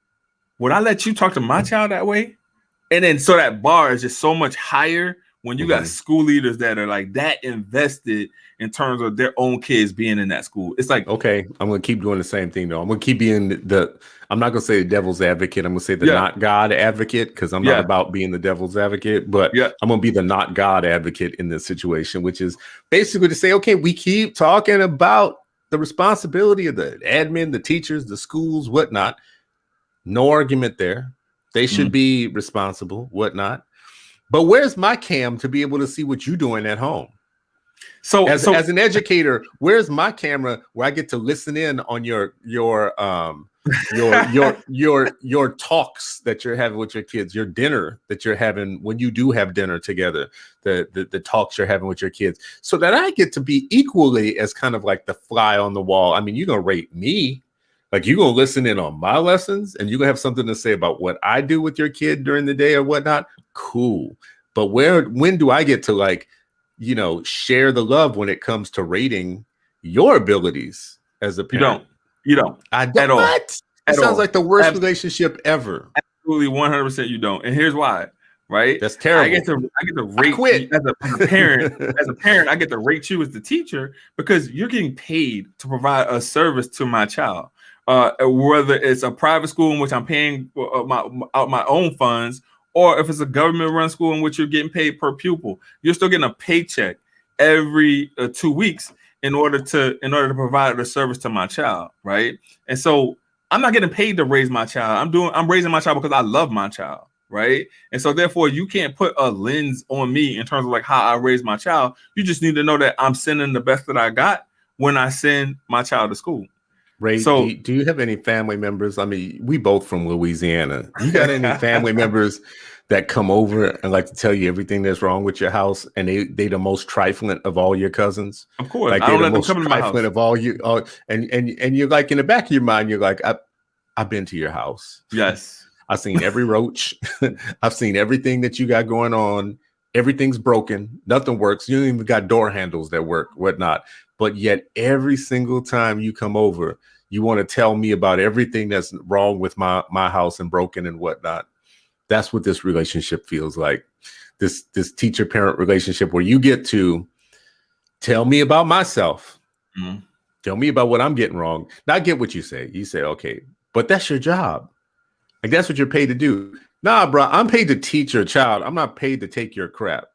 would I let you talk to my child that way? And then so that bar is just so much higher when you got school leaders that are like that invested in terms of their own kids being in that school. It's like, okay, I'm going to keep doing the same thing though. I'm going to keep being I'm not going to say the devil's advocate. I'm going to say the not God advocate, because I'm not about being the devil's advocate, but I'm going to be the not God advocate in this situation, which is basically to say, okay, we keep talking about the responsibility of the admin, the teachers, the schools, whatnot. No argument there. They should be responsible, whatnot. But where's my cam to be able to see what you're doing at home? So as an educator, where's my camera where I get to listen in on your talks that you're having with your kids, your dinner that you're having when you do have dinner together, the talks you're having with your kids, so that I get to be equally as kind of like the fly on the wall. I mean, you're gonna rate me, like you're gonna listen in on my lessons, and you're gonna have something to say about what I do with your kid during the day or whatnot. Cool. But when do I get to, like, you know, share the love when it comes to rating your abilities as a parent? You don't. I don't. At all. What? It sounds like the worst relationship ever. Absolutely, 100% you don't. And here's why. Right? That's terrible. I get to rate you as a parent. As a parent, I get to rate you as the teacher because you're getting paid to provide a service to my child. Whether it's a private school in which I'm paying out my own funds, or if it's a government-run school in which you're getting paid per pupil, you're still getting a paycheck every 2 weeks in order to provide a service to my child, right? And so I'm not getting paid to raise my child. I'm raising my child because I love my child, right? And so therefore, you can't put a lens on me in terms of like how I raise my child. You just need to know that I'm sending the best that I got when I send my child to school. Ray, so, do you have any family members? I mean, we both from Louisiana. You got any family members that come over and like to tell you everything that's wrong with your house, and they the most trifling of all your cousins? Of course, like I don't let them come to my house. Of all you, and you're like in the back of your mind, you're like, I've been to your house. Yes, I've seen every roach. I've seen everything that you got going on. Everything's broken. Nothing works. You don't even got door handles that work, whatnot. But yet every single time you come over, you want to tell me about everything that's wrong with my house and broken and whatnot. That's what this relationship feels like. This teacher-parent relationship where you get to tell me about myself. Mm-hmm. Tell me about what I'm getting wrong. Not get what you say. You say, okay, but that's your job. Like, that's what you're paid to do. Nah, bro, I'm paid to teach your child. I'm not paid to take your crap.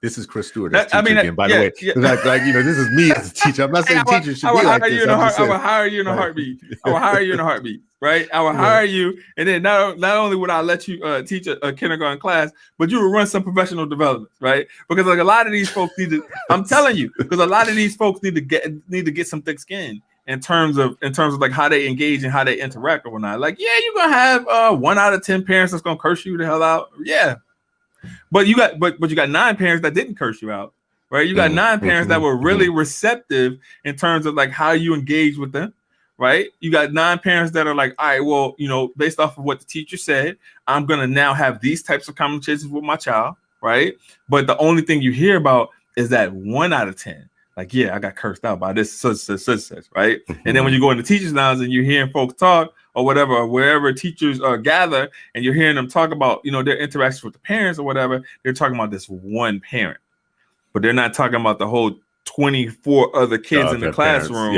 This is Chris Stewart as teacher again, by the way. Yeah. Like, you know, this is me as a teacher. I'm not saying teachers should be like this. I will hire you in a heartbeat. I will hire you in a heartbeat, right? I will hire you, and then not only would I let you teach a kindergarten class, but you will run some professional development, right? Because like a lot of these folks need to, I'm telling you, because a lot of these folks need to get some thick skin in terms of like how they engage and how they interact or whatnot. Like, yeah, you're gonna have 1 out of 10 parents that's gonna curse you the hell out. Yeah. But you got 9 parents that didn't curse you out, right? You got 9 parents that were really receptive in terms of like how you engage with them, right? You got 9 parents that are like, all right, well, you know, based off of what the teacher said, I'm gonna now have these types of conversations with my child, right? But the only thing you hear about is that 1 out of 10, like, yeah, I got cursed out by this such, right? And then when you go into teachers' lounge and you're hearing folks talk, or whatever, or wherever teachers gather, and you're hearing them talk about, you know, their interactions with the parents or whatever, they're talking about this one parent, but they're not talking about the whole 24 other kids in the classroom,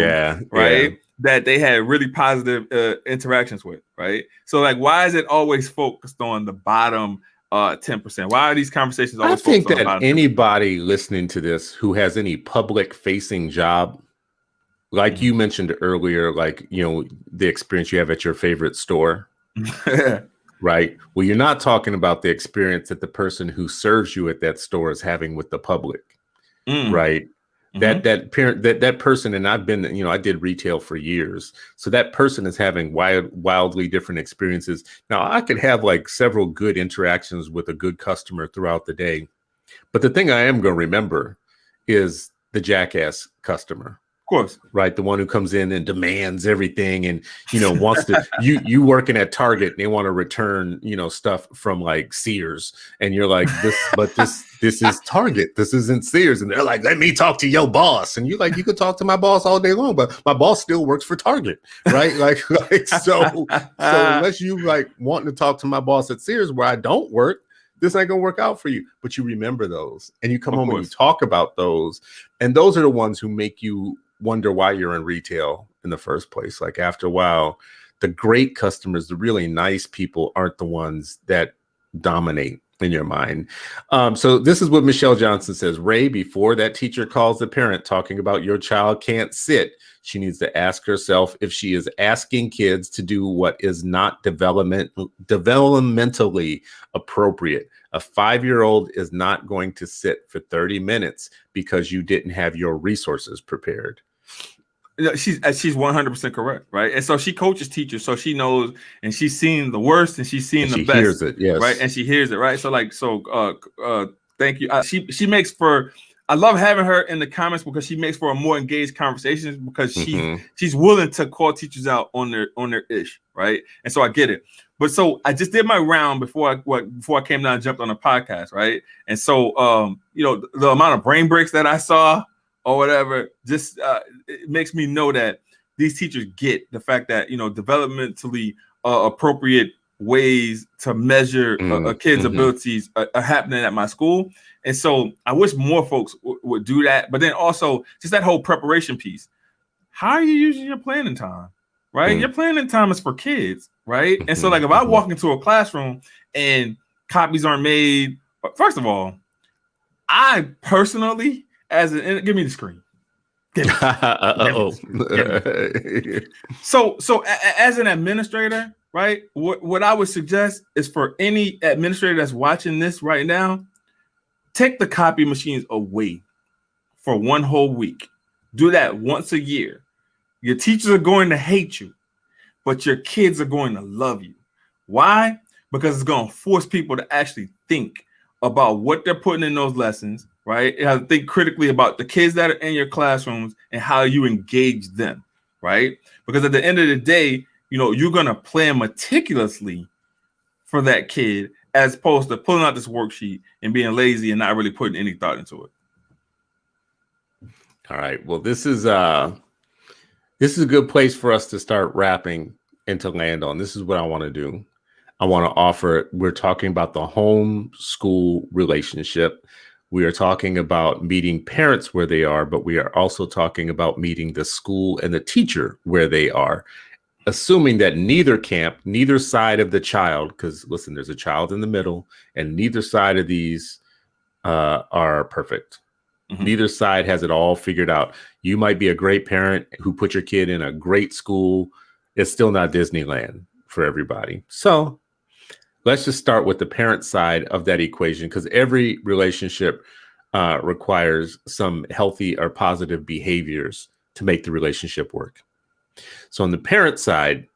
right? That they had really positive interactions with, right? So like, why is it always focused on the bottom 10%? Why are these conversations always focused on the bottom 10%? Anybody listening to this who has any public facing job, like you mentioned earlier, like, you know, the experience you have at your favorite store, right? Well, you're not talking about the experience that the person who serves you at that store is having with the public, right? That parent, that person, and I've been, you know, I did retail for years, so that person is having wildly different experiences. Now, I could have like several good interactions with a good customer throughout the day, but the thing I am going to remember is the jackass customer. Of course, right? The one who comes in and demands everything, and, you know, wants to you working at Target and they want to return, you know, stuff from like Sears, and you're like, this is Target, this isn't Sears, and they're like, let me talk to your boss, and you're like, you could talk to my boss all day long, but my boss still works for Target, right? like so unless you like wanting to talk to my boss at Sears where I don't work, this ain't gonna work out for you. But you remember those, and you come home and you course. talk about those, and those are the ones who make you wonder why you're in retail in the first place. Like after a while, the great customers, the really nice people, aren't the ones that dominate in your mind. So this is what Michelle Johnson says. Ray, before that teacher calls the parent talking about your child can't sit, she needs to ask herself if she is asking kids to do what is not developmentally appropriate. A 5-year-old is not going to sit for 30 minutes because you didn't have your resources prepared. She's 100% correct, right? And so she coaches teachers, so she knows, and she's seen the worst, and she's seen the best. She hears it, yes, right, and she hears it, right. So thank you. She makes for. I love having her in the comments because she makes for a more engaged conversations because she's willing to call teachers out on their ish, right? And so I get it. But so I just did my round before I came down and jumped on the podcast, right? And so the amount of brain breaks that I saw or whatever, just it makes me know that these teachers get the fact that developmentally appropriate ways to measure a kid's abilities are happening at my school. And so I wish more folks would do that. But then also just that whole preparation piece. How are you using your planning time? Right? Your planning time is for kids, right? And so like if I walk into a classroom and copies aren't made, first of all, I personally, give me the screen. So as an administrator, right? What I would suggest is for any administrator that's watching this right now, take the copy machines away for one whole week. Do that once a year. Your teachers are going to hate you, but your kids are going to love you. Why? Because it's going to force people to actually think about what they're putting in those lessons, right? You have to think critically about the kids that are in your classrooms and how you engage them, right? Because at the end of the day, you're going to plan meticulously for that kid as opposed to pulling out this worksheet and being lazy and not really putting any thought into it. All right. Well, this is a good place for us to start wrapping and to land on. This is what I want to do. I want to offer, we're talking about the home school relationship. We are talking about meeting parents where they are, but we are also talking about meeting the school and the teacher where they are, assuming that neither camp, neither side of the child, because listen, there's a child in the middle, and neither side of these are perfect. Neither side has it all figured out. You might be a great parent who put your kid in a great school. It's still not Disneyland for everybody. So let's just start with the parent side of that equation, because every relationship requires some healthy or positive behaviors to make the relationship work. So on the parent side,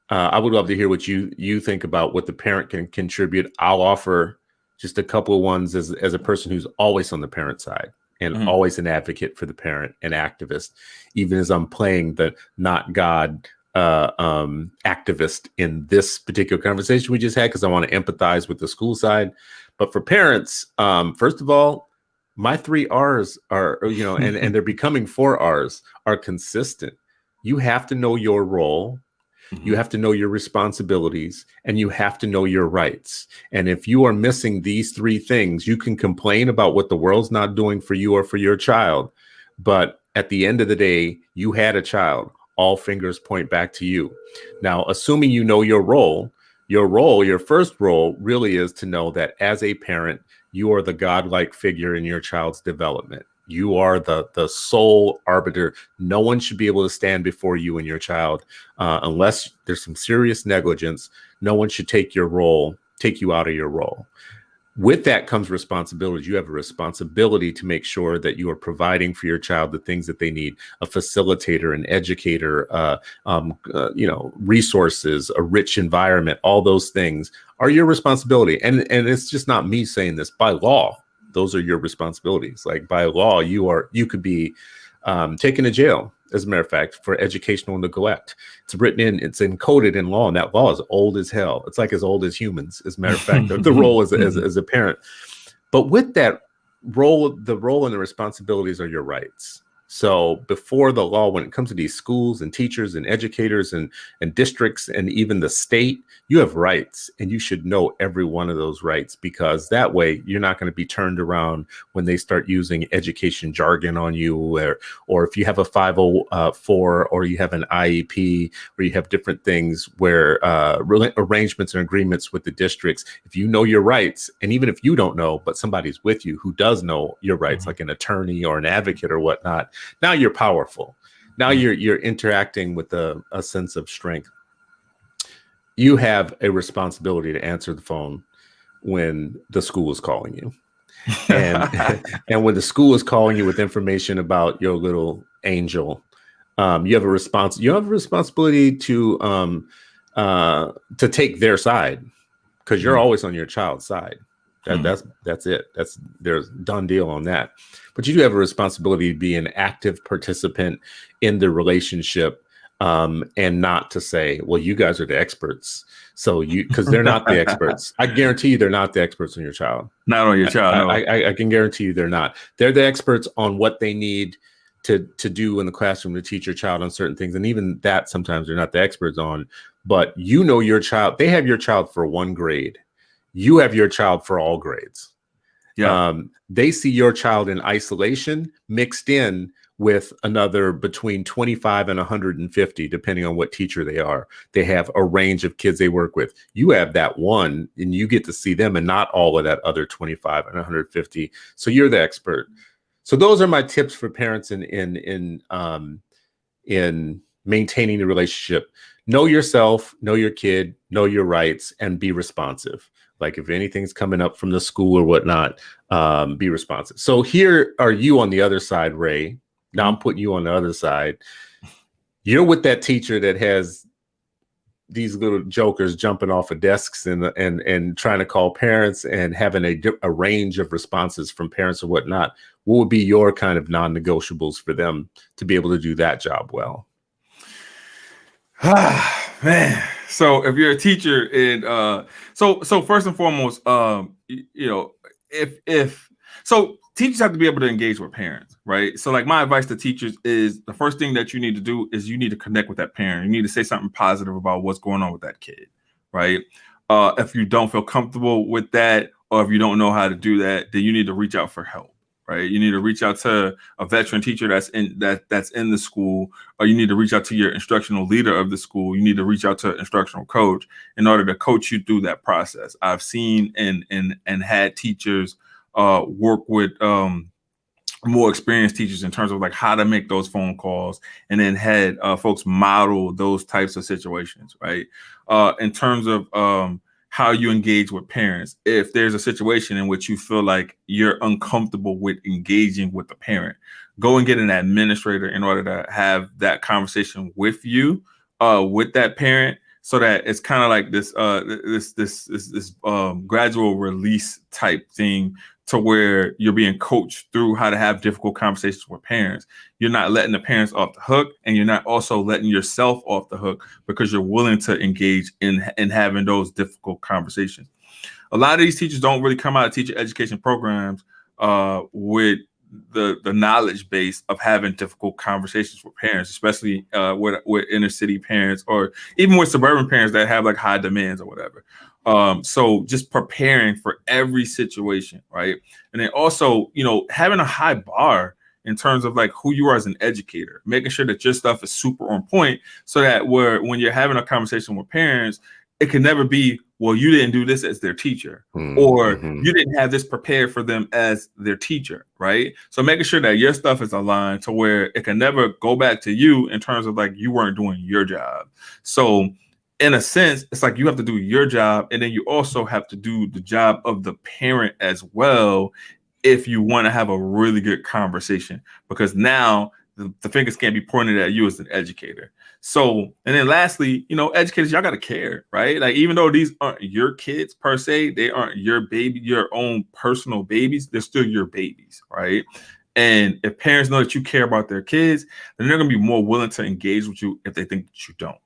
I would love to hear what you think about what the parent can contribute. I'll offer just a couple of ones as a person who's always on the parent side and always an advocate for the parent and activist, even as I'm playing the not God activist in this particular conversation we just had, because I want to empathize with the school side. But for parents, first of all, my 3 R's are, and they're becoming 4 R's, are consistent. You have to know your role. You have to know your responsibilities, and you have to know your rights. And if you are missing these 3 things, you can complain about what the world's not doing for you or for your child. But at the end of the day, you had a child. All fingers point back to you. Now, assuming you know your first role really is to know that as a parent, you are the godlike figure in your child's development. You are the sole arbiter. No one should be able to stand before you and your child unless there's some serious negligence. No one should take you out of your role. With that comes responsibility. You have a responsibility to make sure that you are providing for your child the things that they need: a facilitator, an educator, resources, a rich environment. All those things are your responsibility. And it's just not me saying this. By law, those are your responsibilities. Like by law, you could be taken to jail, as a matter of fact, for educational neglect. It's encoded in law, and that law is old as hell. It's like as old as humans, as a matter of fact, the role as a parent. But with that role, the role and the responsibilities are your rights. So before the law, when it comes to these schools and teachers and educators and districts and even the state, you have rights, and you should know every one of those rights, because that way you're not going to be turned around when they start using education jargon on you, or if you have a 504 or you have an IEP or you have different things where arrangements and agreements with the districts. If you know your rights, and even if you don't know, but somebody's with you who does know your rights, like an attorney or an advocate or whatnot, now you're powerful. Now you're interacting with a sense of strength. You have a responsibility to answer the phone when the school is calling you. And and when the school is calling you with information about your little angel, you have a responsibility to take their side, because you're always on your child's side. That's it. There's done deal on that. But you do have a responsibility to be an active participant in the relationship, and not to say, well, you guys are the experts. So because they're not the experts. I guarantee you they're not the experts on your child. Not on your child. No. I can guarantee you they're not. They're the experts on what they need to do in the classroom to teach your child on certain things. And even that sometimes they're not the experts on. But you know your child. They have your child for one grade. You have your child for all grades. Yeah. They see your child in isolation mixed in with another between 25 and 150, depending on what teacher they are. They have a range of kids they work with. You have that one, and you get to see them and not all of that other 25 and 150. So you're the expert. So those are my tips for parents in maintaining the relationship. Know yourself, know your kid, know your rights, and be responsive. Like if anything's coming up from the school or whatnot, be responsive. So here are you on the other side, Ray. Now I'm putting you on the other side. You're with that teacher that has these little jokers jumping off of desks and trying to call parents and having a range of responses from parents or whatnot. What would be your kind of non-negotiables for them to be able to do that job well? Man. So if you're a teacher, so first and foremost, so teachers have to be able to engage with parents, right? So like my advice to teachers is the first thing that you need to do is you need to connect with that parent. You need to say something positive about what's going on with that kid, right? If you don't feel comfortable with that, or if you don't know how to do that, then you need to reach out for help. Right, you need to reach out to a veteran teacher that's in the school, or you need to reach out to your instructional leader of the school. You need to reach out to an instructional coach in order to coach you through that process. I've seen and had teachers work with more experienced teachers in terms of like how to make those phone calls, and then had folks model those types of situations. Right, in terms of how you engage with parents. If there's a situation in which you feel like you're uncomfortable with engaging with the parent, go and get an administrator in order to have that conversation with you, with that parent, so that it's kind of like this gradual release type thing, to where you're being coached through how to have difficult conversations with parents. You're not letting the parents off the hook, and you're not also letting yourself off the hook, because you're willing to engage in having those difficult conversations. A lot of these teachers don't really come out of teacher education programs with the knowledge base of having difficult conversations with parents, especially with inner city parents, or even with suburban parents that have like high demands or whatever. So just preparing for every situation, right? And then also, having a high bar in terms of like who you are as an educator, making sure that your stuff is super on point, so that when you're having a conversation with parents, it can never be, well, you didn't do this as their teacher, or you didn't have this prepared for them as their teacher, right? So making sure that your stuff is aligned to where it can never go back to you in terms of like you weren't doing your job. So in a sense, it's like you have to do your job, and then you also have to do the job of the parent as well, if you want to have a really good conversation, because now the fingers can't be pointed at you as an educator. So, and then lastly, educators, y'all got to care, right? Like, even though these aren't your kids per se, they aren't your baby, your own personal babies, they're still your babies, right? And if parents know that you care about their kids, then they're going to be more willing to engage with you if they think that you don't.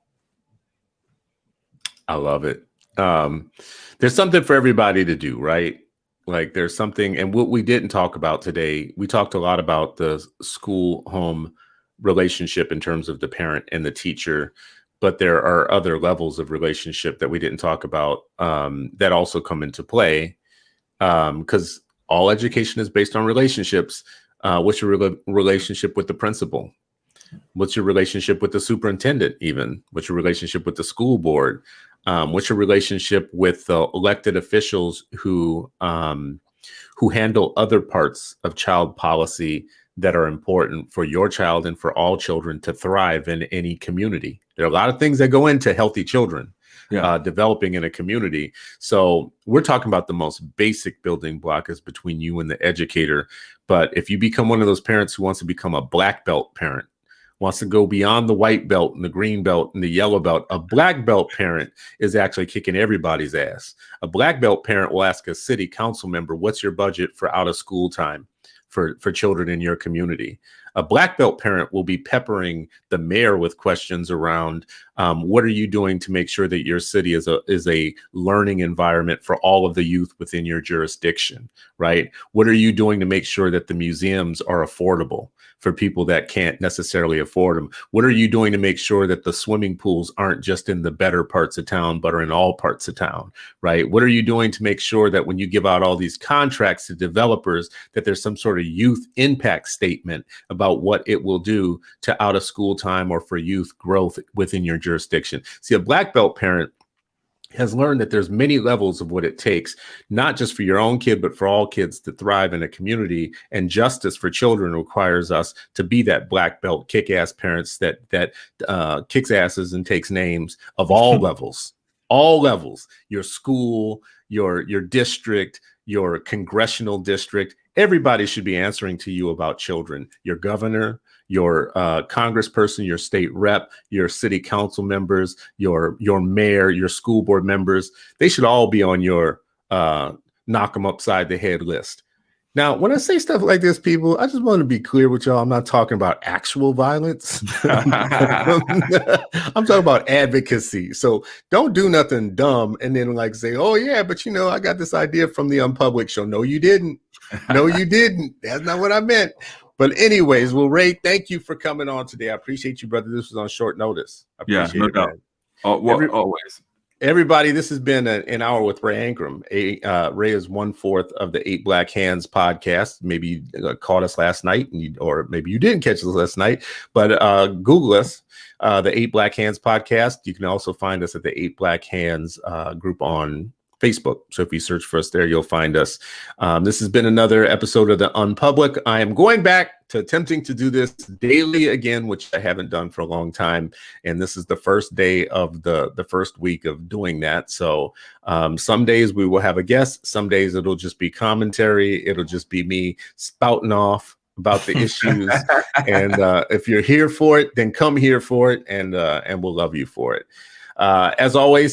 I love it. There's something for everybody to do, right? Like there's something, and what we didn't talk about today, we talked a lot about the school home relationship in terms of the parent and the teacher, but there are other levels of relationship that we didn't talk about that also come into play, because all education is based on relationships. What's your relationship with the principal? What's your relationship with the superintendent? Even what's your relationship with the school board? What's your relationship with the elected officials who handle other parts of child policy that are important for your child and for all children to thrive in any community? There are a lot of things that go into healthy children developing in a community. So we're talking about the most basic building block is between you and the educator. But if you become one of those parents who wants to become a black belt parent, wants to go beyond the white belt and the green belt and the yellow belt, a black belt parent is actually kicking everybody's ass. A black belt parent will ask a city council member, what's your budget for out of school time for children in your community? A black belt parent will be peppering the mayor with questions around what are you doing to make sure that your city is a learning environment for all of the youth within your jurisdiction, right? What are you doing to make sure that the museums are affordable for people that can't necessarily afford them? What are you doing to make sure that the swimming pools aren't just in the better parts of town, but are in all parts of town, right? What are you doing to make sure that when you give out all these contracts to developers, that there's some sort of youth impact statement about what it will do to out of school time or for youth growth within your jurisdiction? See, a black belt parent has learned that there's many levels of what it takes, not just for your own kid, but for all kids to thrive in a community. And justice for children requires us to be that black belt kick-ass parents that kicks asses and takes names of all levels, your school, your district, your congressional district. Everybody should be answering to you about children. Your governor, your congressperson, your state rep, your city council members, your mayor, your school board members. They should all be on your knock them upside the head list. Now, when I say stuff like this, people, I just want to be clear with y'all. I'm not talking about actual violence. I'm talking about advocacy. So don't do nothing dumb and then like say, oh, yeah, but I got this idea from the Unpublic show. No, you didn't. No, you didn't. That's not what I meant. But anyways, well, Ray, thank you for coming on today. I appreciate you, brother. This was on short notice. I appreciate no it, doubt. man. Always. Everybody, this has been an hour with Ray Ankrum. Ray is 1/4 of the 8 Black Hands podcast. Maybe you caught us last night, or maybe you didn't catch us last night, but Google us, the 8 Black Hands podcast. You can also find us at the 8 Black Hands group on Facebook. So if you search for us there, you'll find us. This has been another episode of the Unpublic. I am going back to attempting to do this daily again, which I haven't done for a long time. And this is the first day of the first week of doing that. So some days we will have a guest. Some days it'll just be commentary. It'll just be me spouting off about the issues. And if you're here for it, then come here for it. And we'll love you for it. As always,